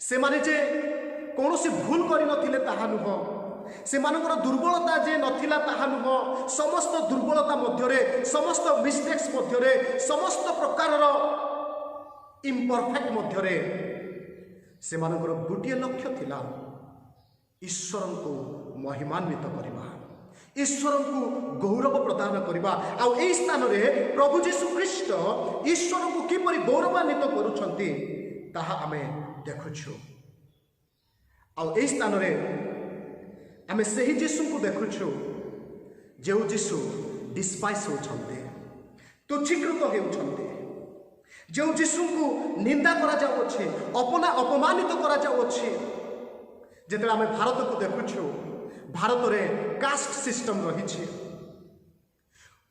से माने जे कौनसी भूल करि नथिले ताहा नुह, से मानकर दुर्बलता जे नथिला ताहा नुह, समस्त दुर्बलता मध्यरे, समस्त मिस्टेक्स मध्यरे, समस्त प्रकारर इम्परफेक्ट मध्यरे से मानकर गोटे लक्ष्य थिला ईश्वर को महिमान्वित करवा, ईश्वर को गौरव प्रदान करवा। आउ एई स्थान रे प्रभु जीशु ख्रीष्ट ईश्वर को किपरि गौरवान्वित करूछंती ताहा आमे देखुछु। आउ एई स्थान रे आमे सही जीशु को देखुछु जो जीशु डिस्पाइस होछंती, तुच्छीकृत हेउछंती, जो जीशु को निंदा करा जाउछि, अपमानित करा जाउछि। जेते आमे भारत को देखुछु, भारत रे कास्ट सिस्टम रही,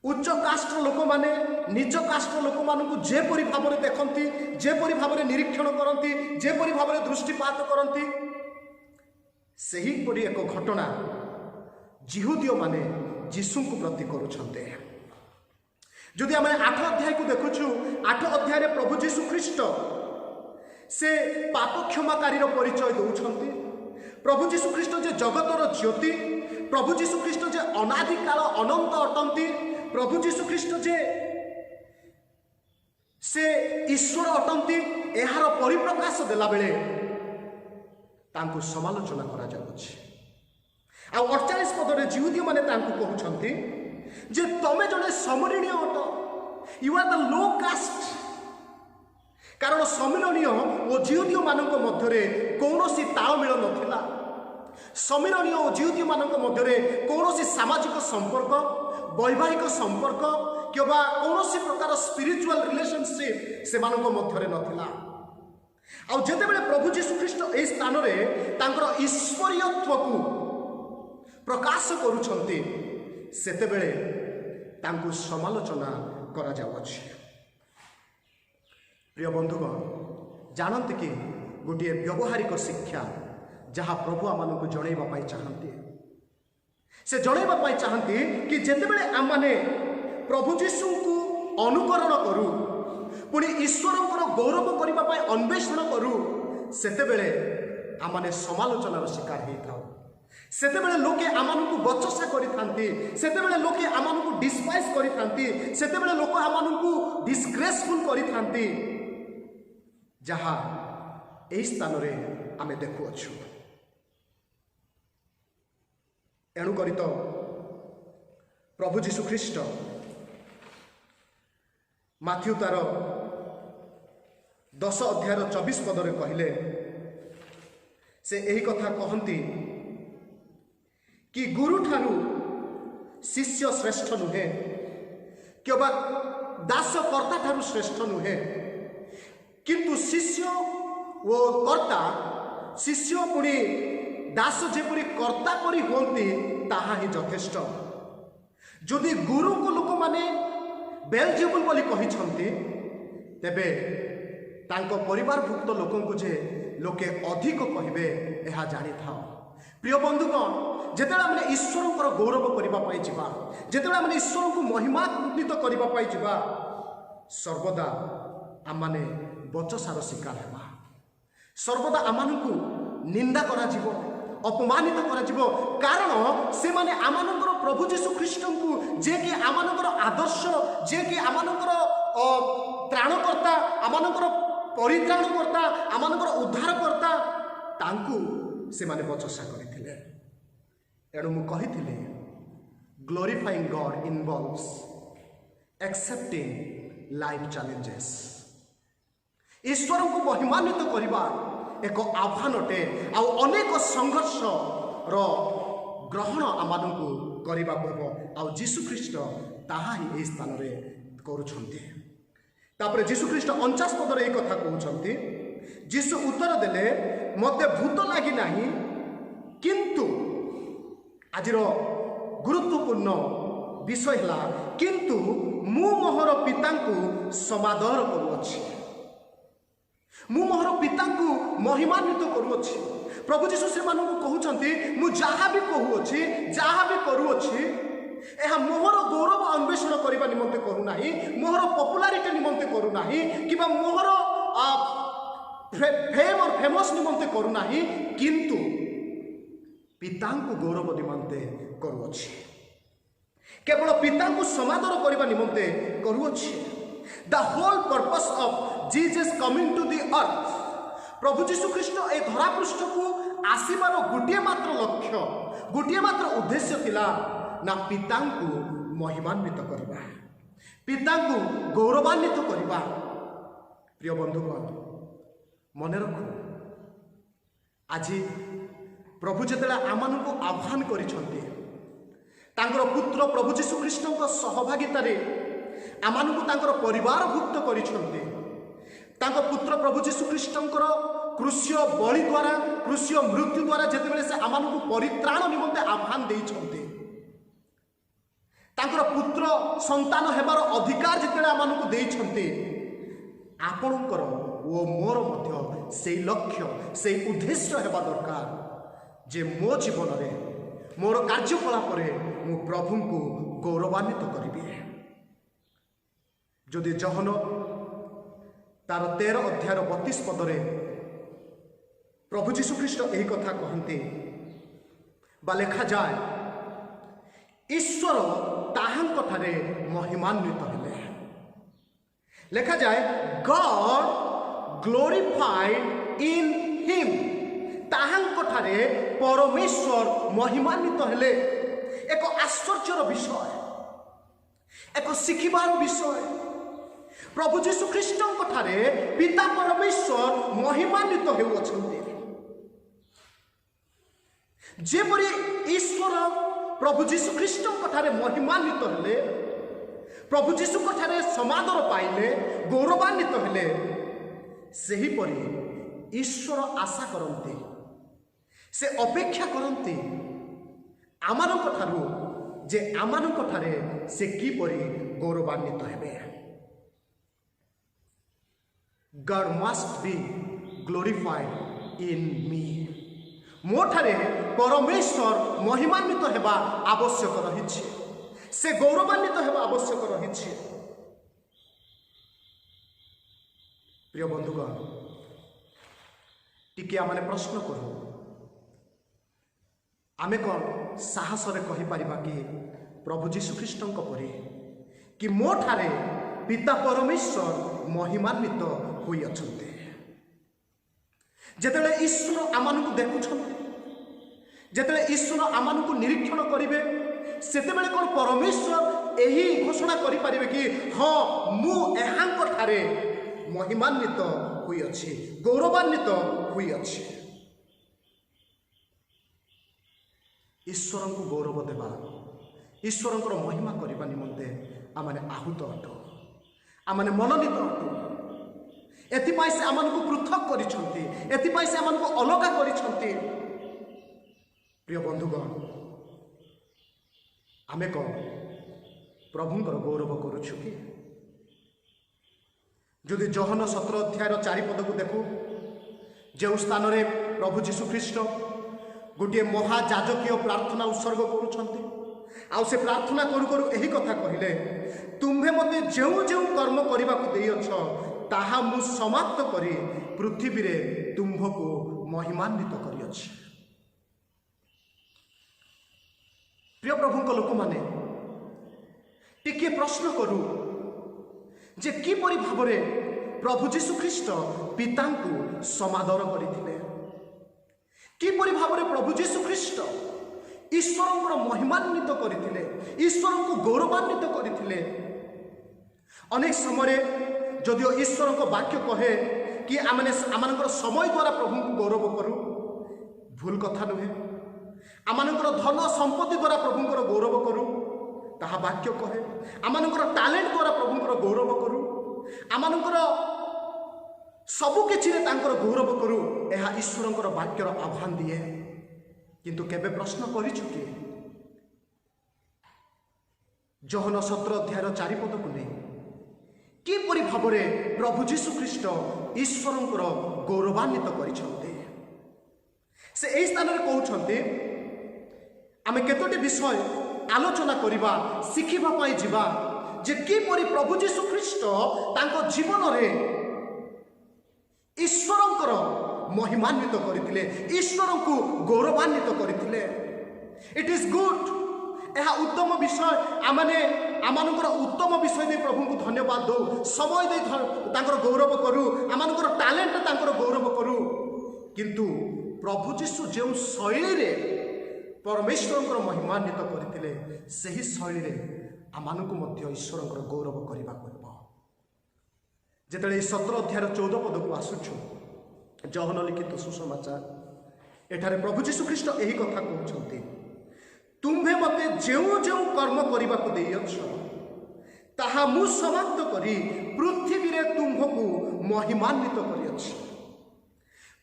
उच्च कास्ट लोक माने निज कास्ट लोक मान को जेपरि भाव में देखती, जेपरि भाव में निरीक्षण करती, जेपरि भाव में दृष्टिपात करती, सही परि एक घटना जिहुदीय माने जीशु को प्रति करुछन्ते। जदि आम 8 अध्याय को देखुछु, 8 अध्याय प्रभु जीशु ख्रीष्ट से पाप क्षमाकारी परिचय दौरान, प्रभु जीशु ख्रीष्ट जे जगतर ज्योति, प्रभु जीशु ख्रीष्ट जे अनादिकाल अनंत अटंती, प्रभु जीशु ख्रीष्ट जे से ईश्वर अटंती, एहार परिप्रकाश देला बेले तांको समालोचना करा जाउछि। आ 48 पदरे जिहुदी माने तांको कहउछंती जे तमे जने समरणीय अट, you are the low caste. कारण समरणीय और जिहुदी मानक मध्यरे कौनसी तालमेल नथिला, समरणीय और जिहुदी मानक मध्यरे कौनसी सामाजिक संपर्क, वैवाहिक संपर्क किबा कौनसी प्रकार स्पिरिचुअल रिलेशनशिप से मानक मध्यरे नथिला। आ जेते बेले प्रभु जीशु ख्रीष्ट ए स्थान रे तांकर ईश्वरीयत्व को प्रकाश करूछंती, सेते बेले तांको समालोचना करा जाउछि। प्रिय बंधुगण, जानते कि गोटे व्यवहारिक शिक्षा जहाँ प्रभु आम को जनइबा पाई चाहती, से जनइबा पाई चाहती कि जेतेबेले आम माने प्रभु जीशु को अनुकरण करू, पुणी ईश्वरंकर गौरव करबा पाई अन्वेषण करू, सेतेबेले आम माने समालोचनार शिकार होता, सेतेबेले लोके आमानकु बचसा करिथांती, सेतेबेले लोके आमानकु डिस्पाइस करिथांती, सेतेबेले लोक आमानकु डिस्ग्रेसफुल करिथांती, जहाँ एई स्थान रे आमे देखुअछु। एणु करी तो प्रभु जीशु ख्रीष्ट माथ्यू तार 10 अध्याय 24 पदरे कहले, से यही कथा कहती कि गुरु ठारू शिष्य श्रेष्ठ नुहे, केवल दास कर्ता ठारू श्रेष्ठ नुहे, किंतु शिष्य वो कर्ता, शिष्य पुणी दास जेपरी कर्ता परी होती ताहा ही यथेष्ट। जदि गुरु को लोक माने बेलजेबुल बोली कहिछंती, तेबे तांको परिवारभुक्त लोकों को जे लोके अधिक कहिबे एहा जानि थाओ। प्रिय बंधुगण, जेतेबेले आमे ईश्वरंकर गौरव करिबा पाई जिबा, जेतेबेले आमे ईश्वर को महिमान्वित करिबा पाई जिबा, सर्वदा आमाने बचसार शिकार हेबा, सर्वदा आमानकु निंदा करा जिवो, अपमानित करा जिवो। कारण से माने आमानकर प्रभु जीशु ख्रीष्ट को जे कि आमानकर आदर्श, जे कि आमानकर त्राणकर्ता, आमानकर परित्राणकर्ता, आमानकर उद्धारकर्ता, तांकु से माने बचसा करिथिले। एणु मु कहिथिले, glorifying God involves accepting life challenges. ईश्वर को महिमान्वित करवा एक आह्वान अटे, आ अनेक संघर्ष रो ग्रहण आमानकु करिबा पड़ो, आ जीशु ख्रीष्ट ताहा ही एई स्थान रे करूछंती। तापरे जीशु ख्रीष्ट 49 पदरे एक कथा कहउछंती, जीशु उत्तर देले, मते भूत लागि नाही, किंतु आजिर गुरुत्वपूर्ण विषय है किंतु मु मोहर पिता को समादर करुअछि मु मोहर पिता को महिमान्वित करुअछि। प्रभु जीशु से मानू कहउछंती मु जहाँ भी कहूअछि जहाँ भी करुअछि यह मोहर गौरव अन्वेषण करने निमंते करूना मोहर पॉपुलारिटी निमंते करूना कि मोहर फेम और फेमस निमंते करूना किंतु पिता को गौरव निमंते करुअछि केवल पिता को समादर करने निमंते करुअछि। The whole purpose of Jesus coming to the earth प्रभु जीशु ख्रीष्ट ए धरा पृष्ठ को आसीबार गोटे मात्र लक्ष्य गोटे मात्र उद्देश्य थिला ना पिता को महिमान्वित करवा पिता को गौरवान्वित करवा। प्रिय बंधुगण मन रख आज प्रभु जिते आम को आह्वान करिसेंती तांकर पुत्र प्रभु जीशु ख्रीष्ट सहभागितार आम को परिवारभुक्त करिसेंती तांको पुत्र प्रभु जीशु ख्रीष्टंकर क्रूस्य बलि द्वारा क्रूस्य मृत्यु द्वारा जितेबाला से आम को परित्राण निमंते आह्वान देइछंती तांकर पुत्र संतान हेबार अधिकार जिते आम को देइछंती आपणकर ओ मोर मध्य से लक्ष्य से उद्देश्य हेबा दरकार जे मो जीवन में मोर कार्यकलाप मु प्रभु को गौरवान्वित करी। जदि जहन तार 13 अध्याय 32 पदरे प्रभु जीशु ख्रीष्ट यही कथा कहते बा लेखा जाए ईश्वर ताहांकठारे महिमान्वित हेले लेखा जाए गॉड ग्लोरिफाइड इन हिम ताहांकठारे परमेश्वर महिमान्वित हेले। एक आश्चर्यर विषय एक शिखिबार विषय प्रभु जीशु ख्रीष्टंक ठारे पिता परमेश्वर महिमान्वित हेउछन्ति जेपरि ईश्वर प्रभु जीशु ख्रीष्टंक ठारे महिमान्वित हेले प्रभु जीशु ठारे समादर पाइले गौरवान्वित हेले सही परि ईश्वर आशा करन्ति से अपेक्षा करन्ति आमानक ठारू जे आमानक ठारे से किपरि गौरवान्वित हेबे। God must be glorified in me मोठारे परमेश्वर महिमान्वित हेबा आवश्यक रहिछि से गौरवान्वित हेबा आवश्यक रहिछि। प्रिय बंधुगण टिके आमने प्रश्न करू आमे कौन साहस रे कहि परिबा कि प्रभु जीशु ख्रीष्टंक परि कि मोठारे पिता परमेश्वर महिमान्वित होई अछन्ते जेतेले ईश्वर आमानकु देखुछन्ते जेतेले ईश्वर आमानकु निरीक्षण करिवे सेतेबेले कोन परमेश्वर एही घोषणा करि परिबे कि हां मु एहांक ठारे महिमान्वित होई अछि गौरवान्वित होई अछि। ईश्वर को गौरव देवा ईश्वर महिमा करने निमंते आमने आहूत अटू आमने मनोनीत अटू एथिपाई से आमन को पृथक करिसंती एथिपाई से आमन को अलगा करिसंती। प्रिय बंधुगण आमे को प्रभुंकर गौरव करुछु कि जदि जहन 17 अध्याय 4 पद को देखू जो स्थान रे प्रभु जीशु ख्रीष्ट गोटे महाजाजकीय प्रार्थना उत्सर्ग करुछंती आउ से प्रार्थना करू करू यही कथा कहले तुम्हें मते जेउ जेउ कर्म करने को देइछ ताहा मु समाप्त करी पृथ्वी रे तुम्भको महिमान्वित करिअछि। प्रिय प्रभु को लोक माने टिके प्रश्न करू जे किपरि भाबरे प्रभु जीशु ख्रीष्ट पिता को समादर करथिले किपरि भाबरे प्रभु जीशु ख्रीष्ट ईश्वर महिमान्वित करथिले ईश्वर को गौरवान्वित करथिले। अनेक समय जदिओ ईश्वर को वाक्य कहे कि आमने आमनकर समय द्वारा प्रभु को गौरव करू भूल कथा नुहे आमनकर धन संपत्ति द्वारा प्रभुंकर गौरव करू ताहा वाक्य कहे आमनकर टैलेंट द्वारा प्रभुंकर गौरव करू आमनकर सबु किछि रे तांकर गौरव करू यह ईश्वरंकर वाक्यर आह्वान दिए किंतु केबे प्रश्न करिछु कि ଜହନ 17 ଅଧ୍ୟାୟର 4 ପଦକୁ ନେଇ କିପରି ଭାବରେ ପ୍ରଭୁ ଯୀଶୁ ଖ୍ରୀଷ୍ଟ ଈଶ୍ୱରଙ୍କର ଗୌରବାନ୍ୱିତ କରିଛନ୍ତି। ସେ ଏହି ସ୍ଥାନରେ କହୁଛନ୍ତି ଆମେ କେତୋଟି ବିଷୟ ଆଲୋଚନା କରିବା, ଶିଖିବା ପାଇଁ ଯିବା ଯେ କିପରି ପ୍ରଭୁ ଯୀଶୁ ଖ୍ରୀଷ୍ଟ ତାଙ୍କ ଜୀବନରେ ଈଶ୍ୱରଙ୍କର ମହିମାନ୍ୱିତ କରିଥିଲେ, ଈଶ୍ୱରଙ୍କୁ ଗୌରବାନ୍ୱିତ କରିଥିଲେ। ଇଟ୍ ଇଜ୍ ଗୁଡ୍, ଏହା ଉତ୍ତମ ବିଷୟ। ଆମମାନଙ୍କର ଉତ୍ତମ ବିଷୟ ଦେଇ ପ୍ରଭୁଙ୍କୁ ଧନ୍ୟବାଦ ଦଉ, ସମୟ ଦେଇ ତାଙ୍କର ଗୌରବ କରୁ, ଆମମାନଙ୍କର ଟ୍ୟାଲେଣ୍ଟ ତାଙ୍କର ଗୌରବ କରୁ। କିନ୍ତୁ ପ୍ରଭୁ ଯୀଶୁ ଯେଉଁ ଶୈଳୀରେ ପରମେଶ୍ୱରଙ୍କର ମହିମାନ୍ୱିତ କରିଥିଲେ, ସେହି ଶୈଳୀରେ ଆମମାନଙ୍କୁ ମଧ୍ୟ ଈଶ୍ୱରଙ୍କର ଗୌରବ କରିବାକୁ ହେବ। ଯେତେବେଳେ ଏହି 17 ଅଧ୍ୟାୟର 14 ପଦକୁ ଆସୁଛୁ, ଜହନ ଲିଖିତ ସୁସମାଚାର, ଏଠାରେ ପ୍ରଭୁ ଯୀଶୁ ଖ୍ରୀଷ୍ଟ ଏହି କଥା କହୁଛନ୍ତି, ତୁମ୍ଭେ ମୋତେ ଯେଉଁ ଯେଉଁ କର୍ମ କରିବାକୁ ଦେଇଅଛ ତାହା ମୁଁ ସମାପ୍ତ କରି ପୃଥିବୀରେ ତୁମ୍ଭକୁ ମହିମାନ୍ୱିତ କରିଅଛି।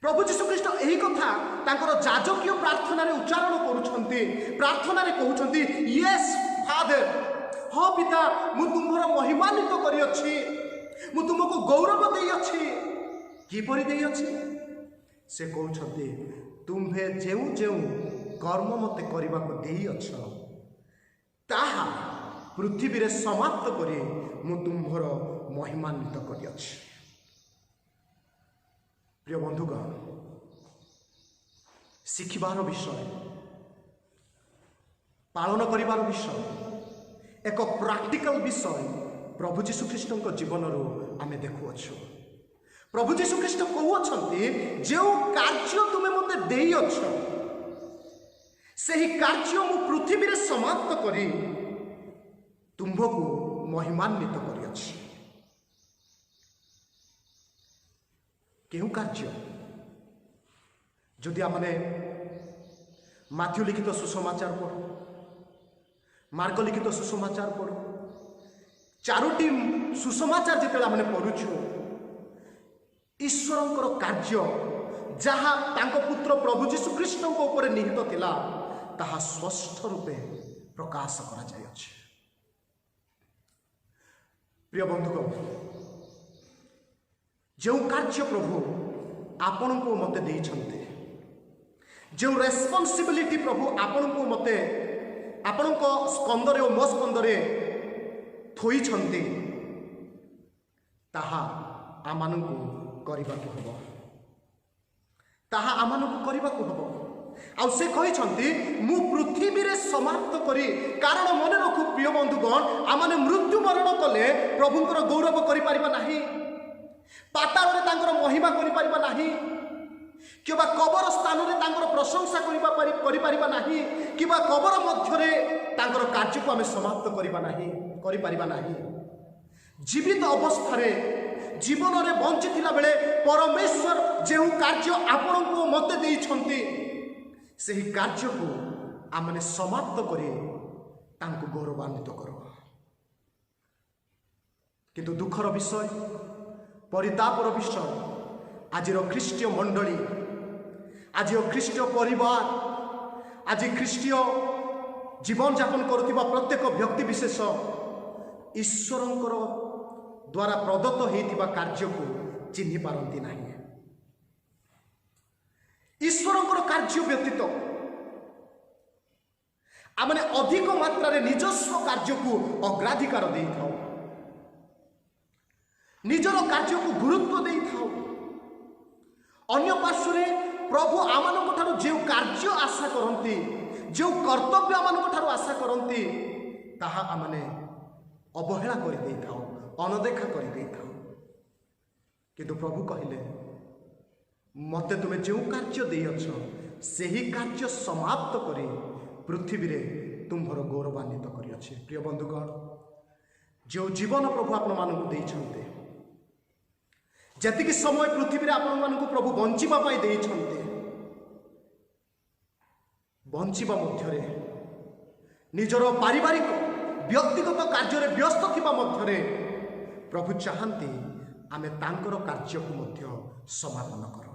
ପ୍ରଭୁ ଯୀଶୁ ଖ୍ରୀଷ୍ଟ ଏହି କଥା ତାଙ୍କର ଯାଜକୀୟ ପ୍ରାର୍ଥନାରେ ଉଚ୍ଚାରଣ କରୁଛନ୍ତି, ପ୍ରାର୍ଥନାରେ କହୁଛନ୍ତି, ୟେସ୍ ଫାଦର, ହଁ ପିତା, ମୁଁ ତୁମ୍ଭର ମହିମାନ୍ୱିତ କରିଅଛି, ମୁଁ ତୁମକୁ ଗୌରବ ଦେଇଅଛି। କିପରି ଦେଇଅଛି? ସେ କହୁଛନ୍ତି, ତୁମ୍ଭେ ଯେଉଁ ଯେଉଁ କର୍ମ ମୋତେ କରିବାକୁ ଦେଇଅଛ ତାହା ପୃଥିବୀରେ ସମାପ୍ତ କରି ମୁଁ ତୁମ୍ଭର ମହିମାନ୍ୱିତ କରିଅଛି। ପ୍ରିୟ ବନ୍ଧୁଗଣ, ଶିଖିବାର ବିଷୟ, ପାଳନ କରିବାର ବିଷୟ, ଏକ ପ୍ରାକ୍ଟିକାଲ ବିଷୟ ପ୍ରଭୁ ଯୀଶୁ ଖ୍ରୀଷ୍ଟଙ୍କ ଜୀବନରୁ ଆମେ ଦେଖୁଅଛୁ। ପ୍ରଭୁ ଯୀଶୁ ଖ୍ରୀଷ୍ଟ କହୁଅଛନ୍ତି, ଯେଉଁ କାର୍ଯ୍ୟ ତୁମେ ମୋତେ ଦେଇଅଛ ସେହି କାର୍ଯ୍ୟ ମୁଁ ପୃଥିବୀରେ ସମାପ୍ତ କରି ତୁମ୍ଭକୁ ମହିମାନ୍ୱିତ କରିଅଛି। କେଉଁ କାର୍ଯ୍ୟ? ଯଦି ଆମେ ମାଥ୍ୟୁ ଲିଖିତ ସୁସମାଚାର ପଢ଼ୁ, ମାର୍କ ଲିଖିତ ସୁସମାଚାର ପଢ଼ୁ, 4ଟି ସୁସମାଚାର ଯେତେବେଳେ ଆମେ ପଢ଼ୁଛୁ, ଈଶ୍ୱରଙ୍କର କାର୍ଯ୍ୟ ଯାହା ତାଙ୍କ ପୁତ୍ର ପ୍ରଭୁ ଯୀଶୁ ଖ୍ରୀଷ୍ଟଙ୍କ ଉପରେ ନିହିତ ଥିଲା ତାହା ସ୍ପଷ୍ଟ ରୂପେ ପ୍ରକାଶ କରାଯାଇଅଛି। ପ୍ରିୟ ବନ୍ଧୁଗଣ, ଯେଉଁ କାର୍ଯ୍ୟ ପ୍ରଭୁ ଆପଣଙ୍କୁ ମୋତେ ଦେଇଛନ୍ତି, ଯେଉଁ ରେସ୍ପନ୍ସିବିଲିଟି ପ୍ରଭୁ ଆପଣଙ୍କୁ ମୋତେ ଆପଣଙ୍କ ସ୍କନ୍ଧରେ ଓ ମୋ ସ୍କନ୍ଧରେ ଥୋଇଛନ୍ତି, ତାହା ଆମମାନଙ୍କୁ କରିବାକୁ ହେବ, ତାହା ଆମମାନଙ୍କୁ କରିବାକୁ ହେବ। ଆଉ ସେ କହିଛନ୍ତି, ମୁଁ ପୃଥିବୀରେ ସମାପ୍ତ କରି, କାରଣ ମନେ ରଖୁ ପ୍ରିୟ ବନ୍ଧୁଗଣ, ଆମମାନେ ମୃତ୍ୟୁବରଣ କଲେ ପ୍ରଭୁଙ୍କର ଗୌରବ କରିପାରିବା ନାହିଁ, ପାତାଳରେ ତାଙ୍କର ମହିମା କରିପାରିବା ନାହିଁ, କିମ୍ବା କବର ସ୍ଥାନରେ ତାଙ୍କର ପ୍ରଶଂସା କରିପାରିବା ନାହିଁ, କିମ୍ବା କବର ମଧ୍ୟରେ ତାଙ୍କର କାର୍ଯ୍ୟକୁ ଆମେ ସମାପ୍ତ କରିପାରିବା ନାହିଁ। ଜୀବିତ ଅବସ୍ଥାରେ, ଜୀବନରେ ବଞ୍ଚିଥିଲା ବେଳେ ପରମେଶ୍ୱର ଯେଉଁ କାର୍ଯ୍ୟ ଆପଣଙ୍କୁ ମୋତେ ଦେଇଛନ୍ତି, ସେହି କାର୍ଯ୍ୟକୁ ଆମେ ସମାପ୍ତ କରି ତାଙ୍କୁ ଗୌରବାନ୍ୱିତ କର। କିନ୍ତୁ ଦୁଃଖର ବିଷୟ, ପରିତାପର ବିଷୟ, ଆଜିର ଖ୍ରୀଷ୍ଟୀୟ ମଣ୍ଡଳୀ, ଆଜିର ଖ୍ରୀଷ୍ଟୀୟ ପରିବାର, ଆଜି ଖ୍ରୀଷ୍ଟୀୟ ଜୀବନଯାପନ କରୁଥିବା ପ୍ରତ୍ୟେକ ବ୍ୟକ୍ତି ବିଶେଷ ଈଶ୍ୱରଙ୍କର ଦ୍ୱାରା ପ୍ରଦତ୍ତ ହୋଇଥିବା କାର୍ଯ୍ୟକୁ ଚିହ୍ନି ପାରନ୍ତି ନାହିଁ। ଈଶ୍ୱରଙ୍କର କାର୍ଯ୍ୟ ବ୍ୟତୀତ ଆମେ ଅଧିକ ମାତ୍ରାରେ ନିଜସ୍ୱ କାର୍ଯ୍ୟକୁ ଅଗ୍ରାଧିକାର ଦେଇଥାଉ, ନିଜର କାର୍ଯ୍ୟକୁ ଗୁରୁତ୍ୱ ଦେଇଥାଉ। ଅନ୍ୟ ପାର୍ଶ୍ୱରେ ପ୍ରଭୁ ଆମମାନଙ୍କ ଠାରୁ ଯେଉଁ କାର୍ଯ୍ୟ ଆଶା କରନ୍ତି, ଯେଉଁ କର୍ତ୍ତବ୍ୟ ଆମମାନଙ୍କ ଠାରୁ ଆଶା କରନ୍ତି, ତାହା ଆମେ ଅବହେଳା କରିଦେଇଥାଉ, ଅନଦେଖା କରିଦେଇଥାଉ। କିନ୍ତୁ ପ୍ରଭୁ କହିଲେ, ମୋତେ ତୁମେ ଯେଉଁ କାର୍ଯ୍ୟ ଦେଇଅଛ ସେହି କାର୍ଯ୍ୟ ସମାପ୍ତ କରି ପୃଥିବୀରେ ତୁମ୍ଭର ଗୌରବାନ୍ୱିତ କରିଅଛି। ପ୍ରିୟ ବନ୍ଧୁଗଣ, ଯେଉଁ ଜୀବନ ପ୍ରଭୁ ଆପଣମାନଙ୍କୁ ଦେଇଛନ୍ତି, ଯେତିକି ସମୟ ପୃଥିବୀରେ ଆପଣମାନଙ୍କୁ ପ୍ରଭୁ ବଞ୍ଚିବା ପାଇଁ ଦେଇଛନ୍ତି, ବଞ୍ଚିବା ମଧ୍ୟରେ ନିଜର ପାରିବାରିକ ବ୍ୟକ୍ତିଗତ କାର୍ଯ୍ୟରେ ବ୍ୟସ୍ତ ଥିବା ମଧ୍ୟରେ ପ୍ରଭୁ ଚାହାନ୍ତି ଆମେ ତାଙ୍କର କାର୍ଯ୍ୟକୁ ମଧ୍ୟ ସମାପନ କରୁ।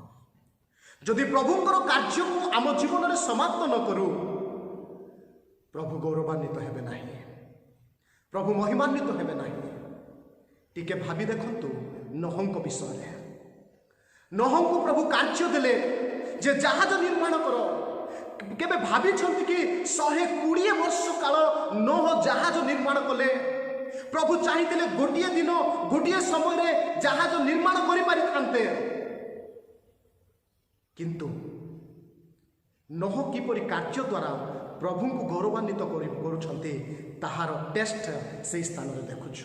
ଯଦି ପ୍ରଭୁଙ୍କର କାର୍ଯ୍ୟକୁ ଆମ ଜୀବନରେ ସମାପ୍ତ ନ କରୁ, ପ୍ରଭୁ ଗୌରବାନ୍ୱିତ ହେବେ ନାହିଁ। प्रभु महिमान्वित हेबे नाही। टिके भाबी देखंतु नोहंक विषय। नोह को प्रभु कार्य देले जे जहाज निर्माण करो। केबे भाभी कि 120 वर्ष काल नोह जहाज निर्माण कले। प्रभु चाहिए गोटे दिन गोटे समय जहाज निर्माण करें, किंतु नोह किपरि कार्य द्वारा प्रभु को गौरवान्वित करुछंती ताहार टेस्ट से स्थान में देखुछ।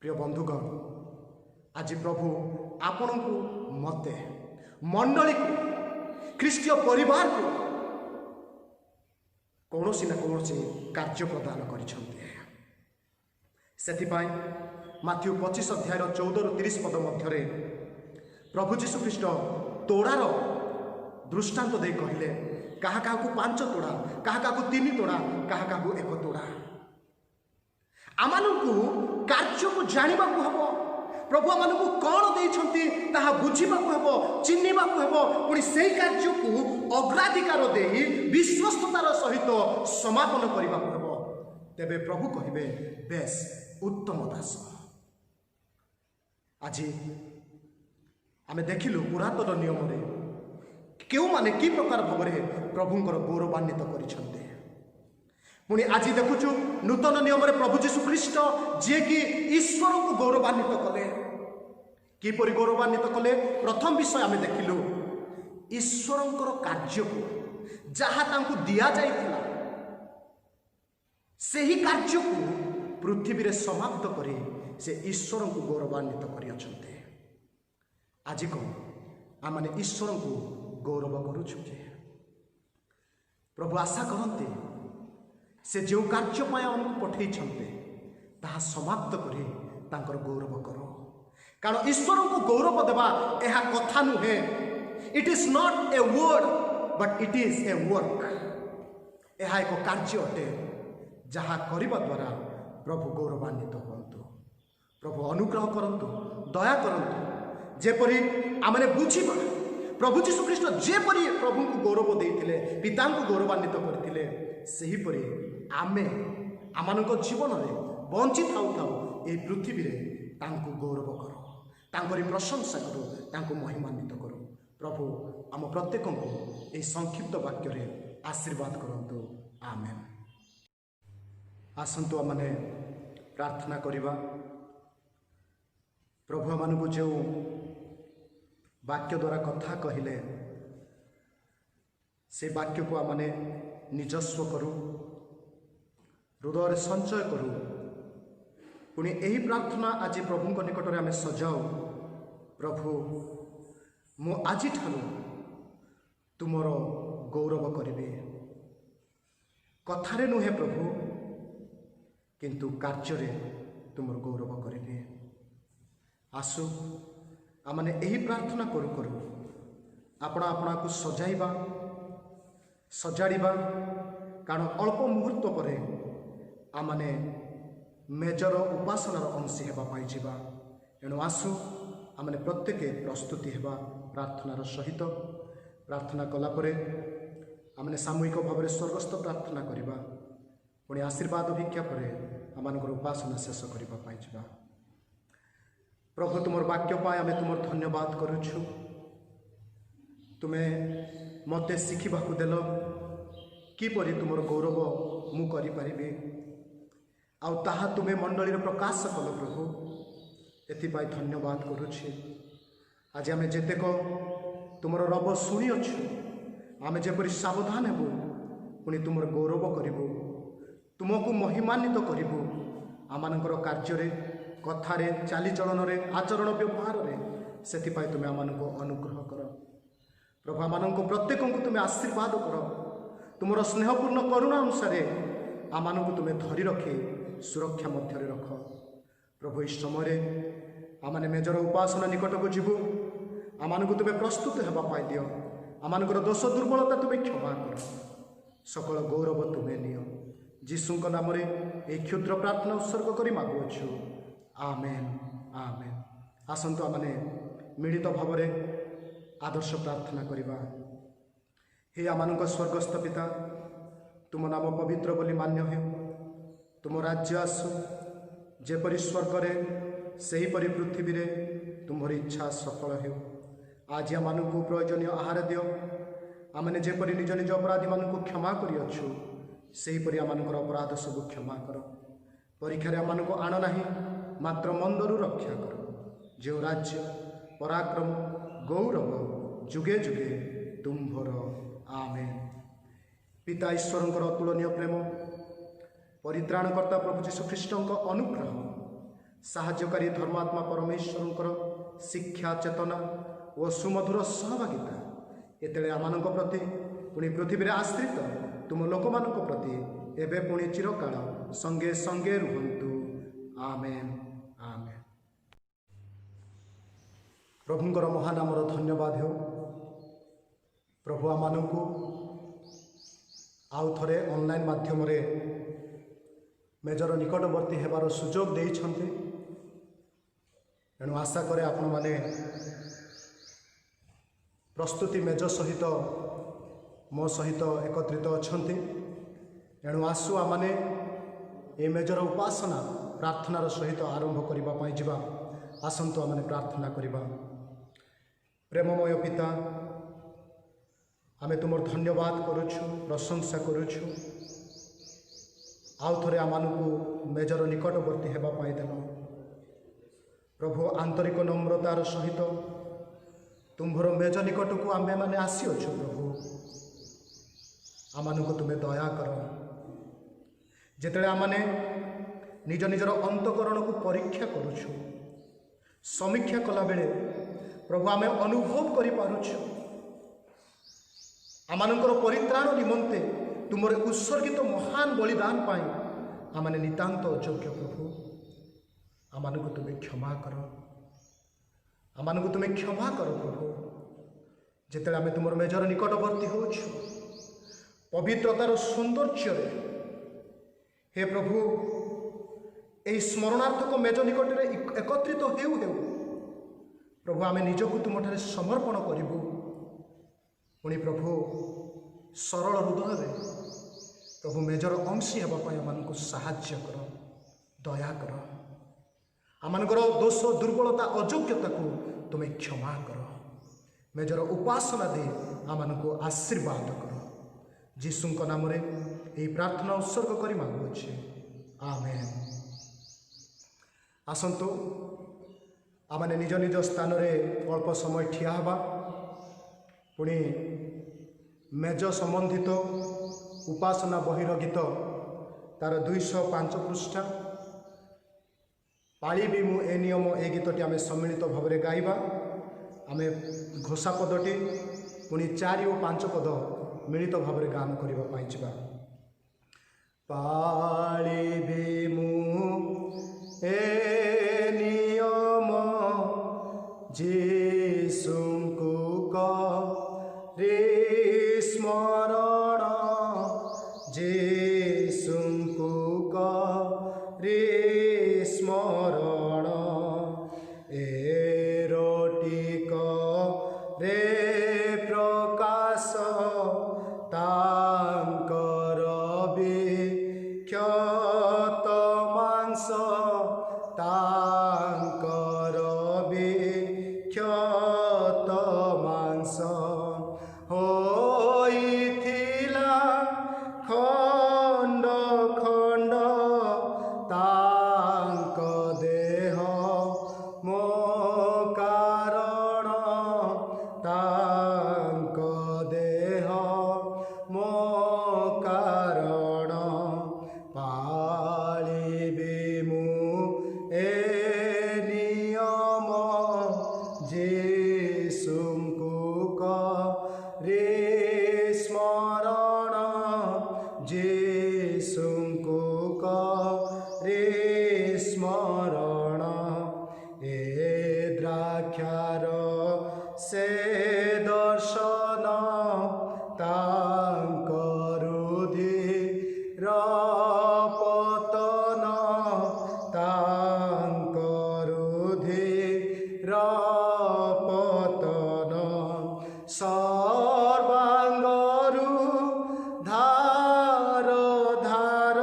प्रिय बंधुगण, आज प्रभु आपण को मते मंडली को ख्रीष्टीय परिवार को कौनसी ना कौनसी कार्य प्रदान करिछंती। सेथिपाई माथ्यू 25 अध्याय 14-30 पद मध्य प्रभु जीशु ख्रीष्ट तोड़ार दृष्टांत दे कहले, कहा क्या 5 तोड़ा, कहा 3 तोड़ा, कहा 1 तोड़ा। आमानकु कार्य को जानिबा को हबो। प्रभु आमानकु कौन देइछंती ताहा बुझिबा को हबो, चिन्हिबा को हबो। पुणी सेही कार्य को अग्राधिकार देई विश्वस्ततार सहित समापन करबा को हबो। तेबे प्रभु कहिबे, बेस उत्तम दास। आज आमे देखिलु पुरातन नियम रे केउ माने कि प्रकार भाव प्रभुंकर गौरवान्वित करिछंते। पुणी आज देखुचु नूतन नियम रे प्रभु जीशु ख्रीष्ट जे कि ईश्वर को गौरवान्वित कले। किपरि गौरवान्वित कले? प्रथम विषय आमे देखिलु ईश्वरंकर कार्य को जहा तांकु दिया जाइथिला सेही कार्य को पृथ्वी रे समाप्त करी से ईश्वर को गौरवान्वित करि अछंते। आज को आमाने ईश्वर को गौरव करुछु जे प्रभु आशा करते से जो कार्य पाए हमको पठे ताहा समाप्त करी तांकर गौरव करो। कारण ईश्वर को गौरव देवा यह कथा नुहे। It is not a word but it is a work. यह एक कार्य अटे जहाँ करने द्वारा प्रभु गौरवान्वित हूँ। प्रभु अनुग्रह करंतु, दया करंतु। जेपरी आमने बुझिबा प्रभु जीशु ख्रीष्ट जेपरी प्रभु को गौरव देइथिले, पिता को गौरवान्वित करथिले, सेही परी आमे आमानक जीवन रे बंची थाउ थाउ ए पृथ्वी रे तांको गौरव करो, तांकरी प्रशंसा करो, तांको महिमान्वित करो। प्रभु आम प्रत्येक को ए संक्षिप्त वाक्य रे आशीर्वाद करंतु। आमेन। आसंतु आमने प्रार्थना करिबा। प्रभु आमनकु जो वाक्य द्वारा कथा कहिले से वाक्य को आमने निजस्व करू, हृदय संचय करू। पुणी यही प्रार्थना आज प्रभु निकट में आम सजाऊ। प्रभु मु आज तुमर गौरव करी, कथारे नुहे प्रभु किंतु कार्य तुमर गौरव करी। आसु आमने यही प्रार्थना करू करू आपना आपना को सजाइबा सजाड़िबा। कारण अल्प मुहूर्त पर आमने मेजर उपासनार अंशी हेबा पाई जिबा। एणु आसु आमने प्रत्येक प्रस्तुति हेबा प्रार्थनार सहित। प्रार्थना कला परे आमने सामूहिक भाव में स्वर्गस्थ प्रार्थना करिबा। पुणी आशीर्वाद भिक्षा परे आमनकर उपासना शेष करिबा पाई जिबा। प्रभु तुमर वाक्य पाए आमे तुमर धन्यवाद करुछु। तुमे मते शिखिबा को देलो किपरि तुमर गौरव मु करि परिबे, आउ ताहा तुमे मंडलीर प्रकाश कल प्रभु। एथिपाई धन्यवाद करुछि। आज आमे जेतेक तुमर रब शुणी अच्छु, आमे जेपरि सावधान हेबु, पुणी तुमर गौरव करिबु, तुमको महिमान्वित करिबु। आमानकर कार्य कथारे चालीचलन आचरण व्यवहार से तुम्हें आमानको अनुग्रह कर प्रभु। आमानको प्रत्येक को तुम्हें आशीर्वाद कर। तुमर स्नेहपूर्ण करुणा अनुसार आमानको तुम्हें धरी रखी सुरक्षा मध्य रख प्रभु। इस समय आमाने मेजर उपासना निकट को जीवु। आमानको तुम्हें प्रस्तुत हेबा पाई दियो। आमानकर दोष दुर्बलता तुम्हें क्षमा कर। सकल गौरव तुम्हें नियो। जीशुଙ୍କ नामरे ए क्षुद्र प्रार्थना उत्सर्ग करी मागुअछु। आमेन आमेन। आसंतु आमने मिलित भाव आदर्श प्रार्थना करिबा। हे आमानक स्वर्गस्थ पिता, तुम नाम पवित्र बोली मान्य हो। तुम राज्य आसु जेपरी स्वर्ग सेहीपरि पृथ्वी रे तुम्हार इच्छा सफल हो। आज आम प्रयोजनीय आहार दियो। आमने जेपरी निज निज अपराधी मानक क्षमा करिअछु सेहीपरि आमनकर अपराध सब क्षमा कर। परीक्षा आमको आण नाही मात्र मंदरु रक्षा कर। जो राज्य पराक्रम गौरव जुगे जुगे तुम्भर आमेन। पिता ईश्वर अतुलनीय प्रेम परित्राणकर्ता प्रभु जीशुख्रीष्ट अनुग्रह साहाय्यकारी धर्मात्मा परमेश्वर शिक्षा चेतना और सुमधुर सहभागिता एतेले आमान प्रति पुणी पृथ्वी आश्रित तुम लोक मान प्रति एवं पुणी चिरकाल संगे संगे रुहंतु। आमेन आमेन। प्रभुंकर महानामर धन्यवाद हो। प्रभु आमान आउ थे ऑनलाइन माध्यम मेजर निकटवर्ती होबार सुजोग देइछन्ते। एणु आशा करे आपण माने प्रस्तुति मेज सहित मो सहित एकत्रित अछन्ति। एणु आसु आमने ए मेजर उपासना प्रार्थनार सहित आरंभ करबा पई जिबा। आसंतु आमने प्रार्थना करबा। प्रेममय पिता आमे तुमर धन्यवाद करुछु प्रशंसा करुछु। आउ थरे आमानकु मेजर निकटवर्ती हेबा पाई देलो। प्रभु आंतरिक नम्रतार सहित तुम्भर मेज निकटकू आमे माने आसी अछु। प्रभु आमानकु तुमे दया कर। जेतेले आमाने निज निजर अंतकरण को परीक्षा करुछु समीक्षा कला बेले प्रभु आमे अनुभव करि पारुछु आमानकर परित्राण निमंते तुमर उत्सर्गित महान बलिदान पाई आमाने नितांत अयोग्य। प्रभु आमानकु तुमे क्षमा कर। आमानकु तुमे क्षमा कर प्रभु। जेतेले आमे तुमर मेजर निकटवर्ती होछु पवित्रतार सौंदर्य हे प्रभु एही स्मरणार्थक मेज निकट एकत्रित हेउ हेउ प्रभु आमे निजकु तुमठारे समर्पण करिबु। पुणी प्रभु सरल हृदय प्रभु मेजर अंशी होगापी आमको साहाय्य कर दया कर। आमनकर दोष दुर्बलता अयोग्यता को तुम्हें क्षमा कर। मेजर उपासना दे आमको आशीर्वाद कर। जीशुंक नाम रे यही प्रार्थना उत्सर्ग कर मागुचे। आमेन। आसंतु आमने निज निज स्थान रे अल्प समय ठिया हवा। पुणी मेज संबंधित उपासना बहिर गीत तार 205 पृष्ठा पाली भी मु ए नियम ए गीतटी आम सम्मिलित भाव में गाइबा। आम घोषा पदटी पुणी 4 और 5 पद मिलित भाव में गान करने जा। पाली भी मु ए नियम जीशुंकु रे स्मरण जीशुंकु रे स्मरण एरोटिक रे प्रकाश तांकर विख्यात मांस तांकर विख्यात मांस होइथिला खंड खंड तांक देह मो कारण तांक देह मो कारण पालिबि मु ए नियम जीशुंकु रे स्मरण जीशुंकु रे स्मरण ए द्राक्षार से दर्शन तांकर रुधिर पतन तांकर रुधिर पतन सर्वांगरु धार धार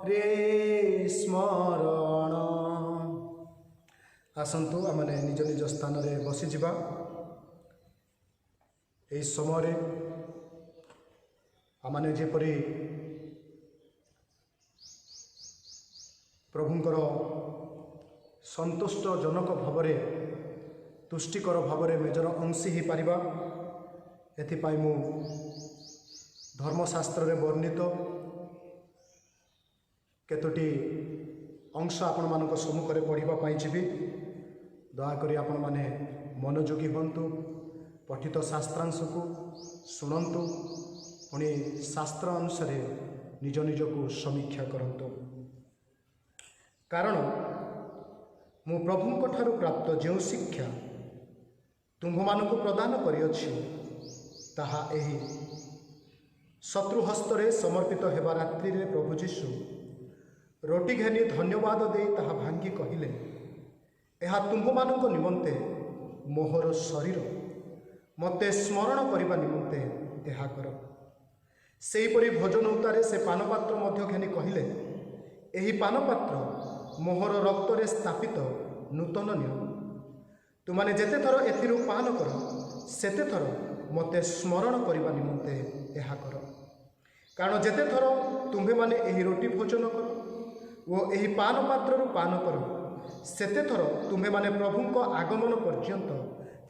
रे स्मरण। आसतु आम निज निज स्थान में बसीजा। यही समय आमने जेपरी प्रभुंकर संतुष्टजनक भाव तुष्टिकर भाव मेजर अंशी हो पारिबा एथिपाई मु धर्मशास्त्र रे वर्णित केतोटी अंश आपण मानक सम्मुख में पढ़ापी जीवी। दयाकोरी आपण माने मनोयोगी हंतु, पठित शास्त्रांश को शुणु, पुणी शास्त्र अनुसार निज निज को समीक्षा करंतु। कारण मु प्रभुंक ठारु प्राप्त जो शिक्षा तुम्भ मानक प्रदान करिअछि ताहा एही शत्रु हस्तरे समर्पित हेबा रात्रि रे प्रभु जीशु रोटी घेनी धन्यवाद दे ताहा भांगी कहिले, एहा तुम्भ मानक निमंते मोहर शरीर, मते स्मरण करने निमंते एहा कर। सेहीपरि भोजन उतारे से पानपात्र मध्य घेनी कहिले, एही पानपात्र मोहर रक्तरे स्थापित नूतन नियम। तुमाने जेते थर एथिरु पान कर सेते थर मते स्मरण करने निमंते एहा कर। कारण जेते थर तुम्भे माने एही रोटी भोजन कर वो एही पान पात्रु पान कर सेते थर तुम्हे माने प्रभुंक आगमन पर्यंत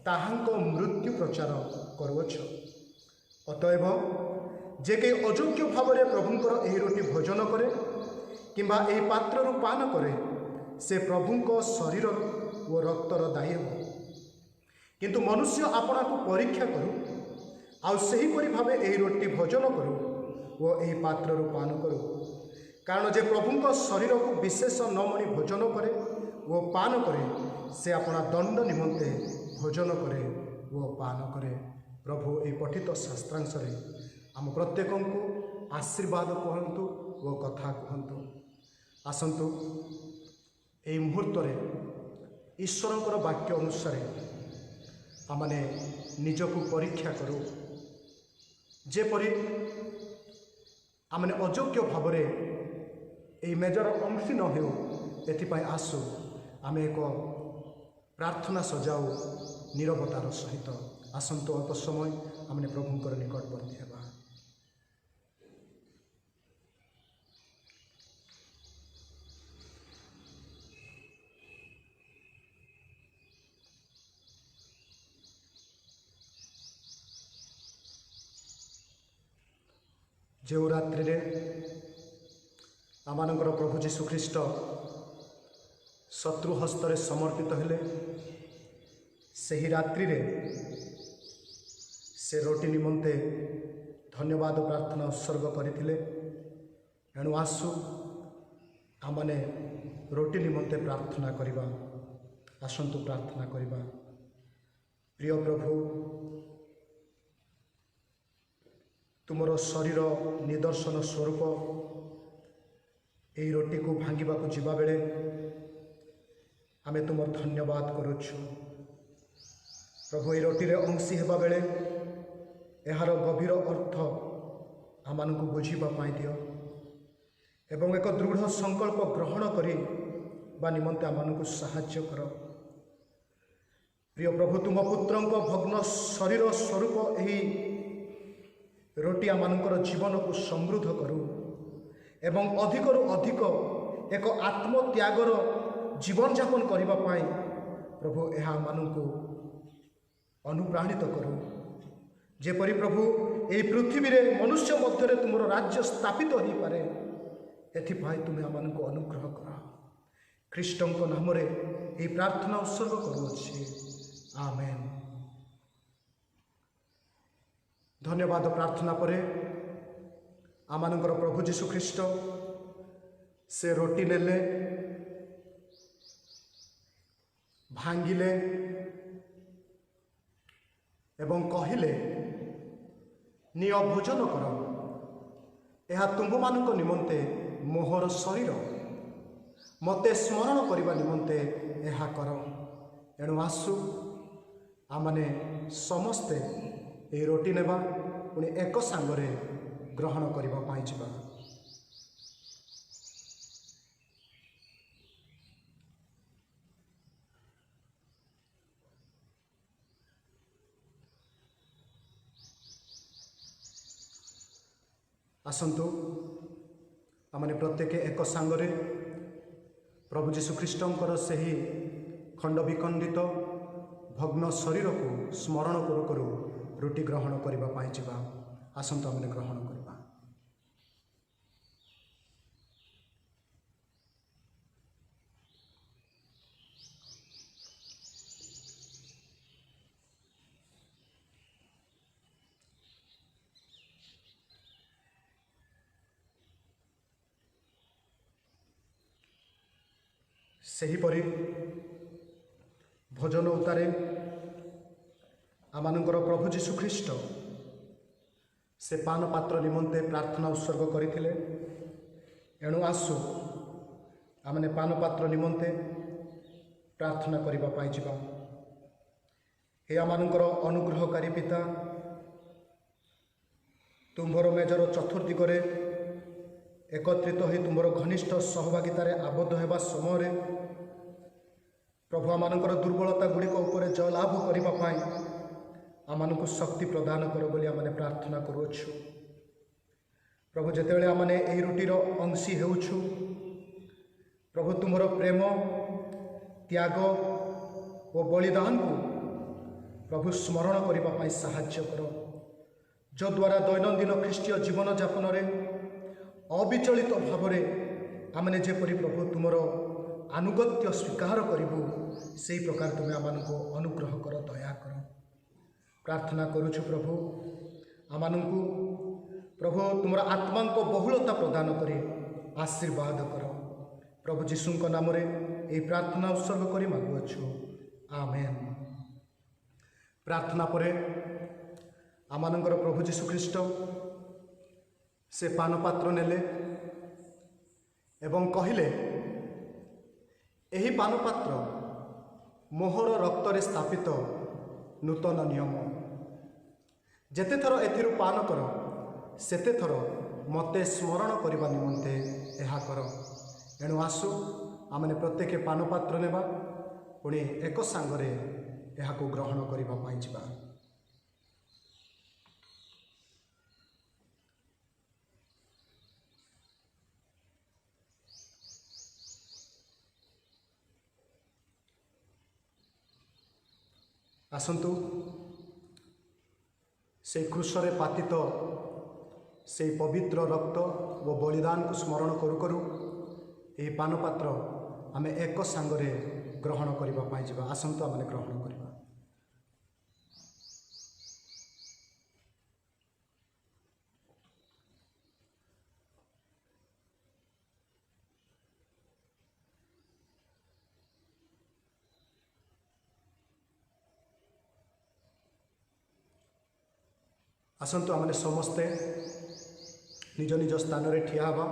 ताहांक मृत्यु प्रचार करुअछ। अतएव जे के अयोग्य भाव में प्रभुंकर एही रोटी भोजन करे किंबा एही पात्रु पान करे से प्रभुंक शरीर और रक्तर दायी हो। किंतु मनुष्य आपना को परीक्षा करू आउ सेहीपरि भावे एही रोटी भोजन करू और एही पात्रु पान करू। कारण जे प्रभुंक शरीर को विशेष न मणि भोजन करे वो पान करे से अपना दंड निमंते भोजन करे वो पान करे। प्रभु ये पठित शास्त्रांश आम प्रत्येक को आशीर्वाद कहतु वो कथा कहतु। आसतु यही मुहूर्त ईश्वर वाक्य अनुसार आमने निजको परीक्षा करूँ जेपरी आमने अयोग्य भाव यही मेजर अंशी न हो। एथिपाई आसु आम एक प्रार्थना सजाऊ नीरवतार सहित। आसंतु अल्प समय आमने प्रभुंकर निकटवर्ती हेबा। जो रात्रि रे आमानकर प्रभु जीशु ख्रीष्ट शत्रु हस्तरे समर्पित हेले सही रात्रि रे से रोटी निमंते धन्यवाद प्रार्थना उत्सर्ग करथिले। एणु आसु आमने रोटी निमंते प्रार्थना करिबा। आसंतु प्रार्थना करिबा। प्रिय प्रभु तुमर शरीर निदर्शन स्वरूप यही रोटी को भांगा को जीवा बेले आमे तुम धन्यवाद करुछु। प्रभु ये रोटी रे अंशी हेबा बेले यार गभीर अर्थ आमान को बुझीबा पाई दियो एवं एक दृढ़ संकल्प ग्रहण करी बा निमंते आमान को साहाय्य कर। प्रिय प्रभु तुम पुत्रंक भग्न शरीर स्वरूप यही रोटी आमानकर जीवन को समृद्ध करू एवं अधिकरु अधिक एक आत्मत्यागर जीवन यापन करिबा पाई प्रभु यह आमानकु अनुप्राणित करू। जेपरि प्रभु यही पृथ्वी रे मनुष्य मध्य तुमर राज्य स्थापित हो पारे एथिपाई तुम्हें आमानकु अनुग्रह कर। ख्रीष्टंक नाम रे यही प्रार्थना उत्सर्ग करूछि। आमेन। धन्यवाद प्रार्थना परे आमानकर प्रभु जीशु ख्रीष्ट से रोटी नेले भांगिले एवं कहिले निय भोजन कर यह तुम्भ मानक निमंते मोहर शरीर मते स्मरण करने निमंते यह कर। एणु आसु आमने समस्ते ये रोटी नेबा पुणी एक सांगरे ग्रहण करबा पाई जिबा। आसन्तु आमने प्रत्येक एक सांगरे प्रभु जीशुख्रीष्टर सही खंड विखंडित भग्न शरीर को स्मरण करू करू रुटी ग्रहण करने जावा। आसन्तु आमने ग्रहण करवा। सेहीपरि भोजन उतारे आमानंकर प्रभु जीशुख्रीष्ट से पान पात्र निमंते प्रार्थना उत्सर्ग करथिले। एणु आसु आमने पान पात्र निमंते प्रार्थना करिबा पाई जिबा। हे आमानंकर अनुग्रहकारी पिता, तुम्भर मेजर चतुर्दिगरे एकत्रित हो तुमर घनिष्ठ सहभागितार आबद्ध होगा समय प्रभु आमानंकर दुर्बलता गुड़िक उपर जय लाभ करने आमानंकु शक्ति प्रदान कर बोली आमने प्रार्थना करुछु। प्रभु जेतेबेले आमने एही रुटीर अंशी हेउछु, प्रभु तुमर प्रेम त्याग और बलिदान को प्रभु स्मरण करने साहाय्य कर, जो द्वारा दैनंदिन ख्रीष्टीय जीवन यापन अविचलित भाव आमने जेपरी प्रभु तुमर आनुगत्य स्वीकार करूँ से प्रकार तुम्हें आमानंको अनुग्रह कर, दया कर। प्रार्थना करुछु प्रभु आमानंको प्रभु तुमर आत्मा को बहुलता प्रदान करे आशीर्वाद कर। प्रभु जीशुଙ୍କ नामरे ए प्रार्थना उत्सर्ग करी मागुअछु, आमेन। प्रार्थना परे आमानंकर प्रभु जीशुख्रीष्ट से पान पात्र नेले एवं कहिले, एही पान पात्र मोहर रक्तरे स्थापित नूतन नियम। जेते थर एथिरु पान कर सेते थर मते स्मरण करबा निमंते एहा कर। एणु आसु आमने प्रत्येक पान पात्र नेबा, पुणी एक सांगरे एहाको ग्रहण करबा पाई जिबा। आसन्तु से क्रूसरे पातित से पवित्र रक्त व बलिदान को स्मरण करू करू ए पान पात्र आमे एक सांगरे ग्रहण करबा पाई जिबा। आसन्तु आमे ग्रहण करबा। आसन्तु आमने समस्ते निज निज स्थान रे ठिया हवा।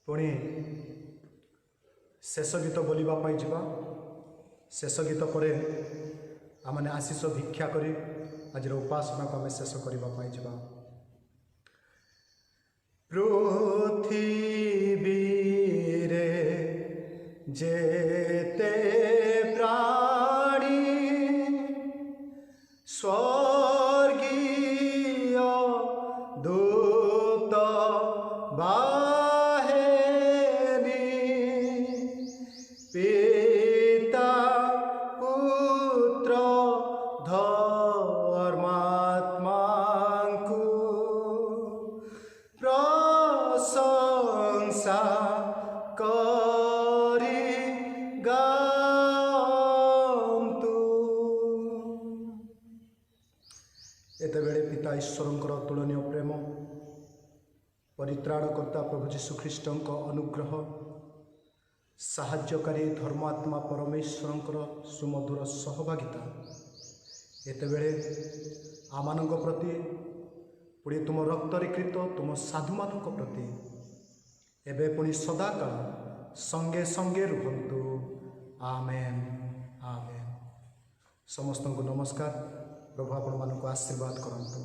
पुणी शेष गीत बोलिबा पाई जिबा। शेष गीत परे आमने आशीष भिक्षा करी आज उपासना को आमे शेष करबा पाई जिबा। पृथ्वी रे जेते प्राणी दूत बाहेनी पिता पुत्र धर्मात्मा को प्रशंसा करी गान्तु। एतेबेले पिता ईश्वरंकर तुलनीय प्रेम, परित्राणकर्ता प्रभु जीशुख्रीष्टଙ୍କ अनुग्रह, साहाय्यकारी धर्मात्मा परमेश्वरंकर सुमधुर सहभागिता एतेबेले आमानंक प्रति पुणी तुम रक्तरीकृत तुम साधुमानंक प्रति एबे पुणी सदाकाल संगे संगे रुहंतु। आमेन आमेन। समस्त को नमस्कार। प्रभु आपण मानक आशीर्वाद करंतु।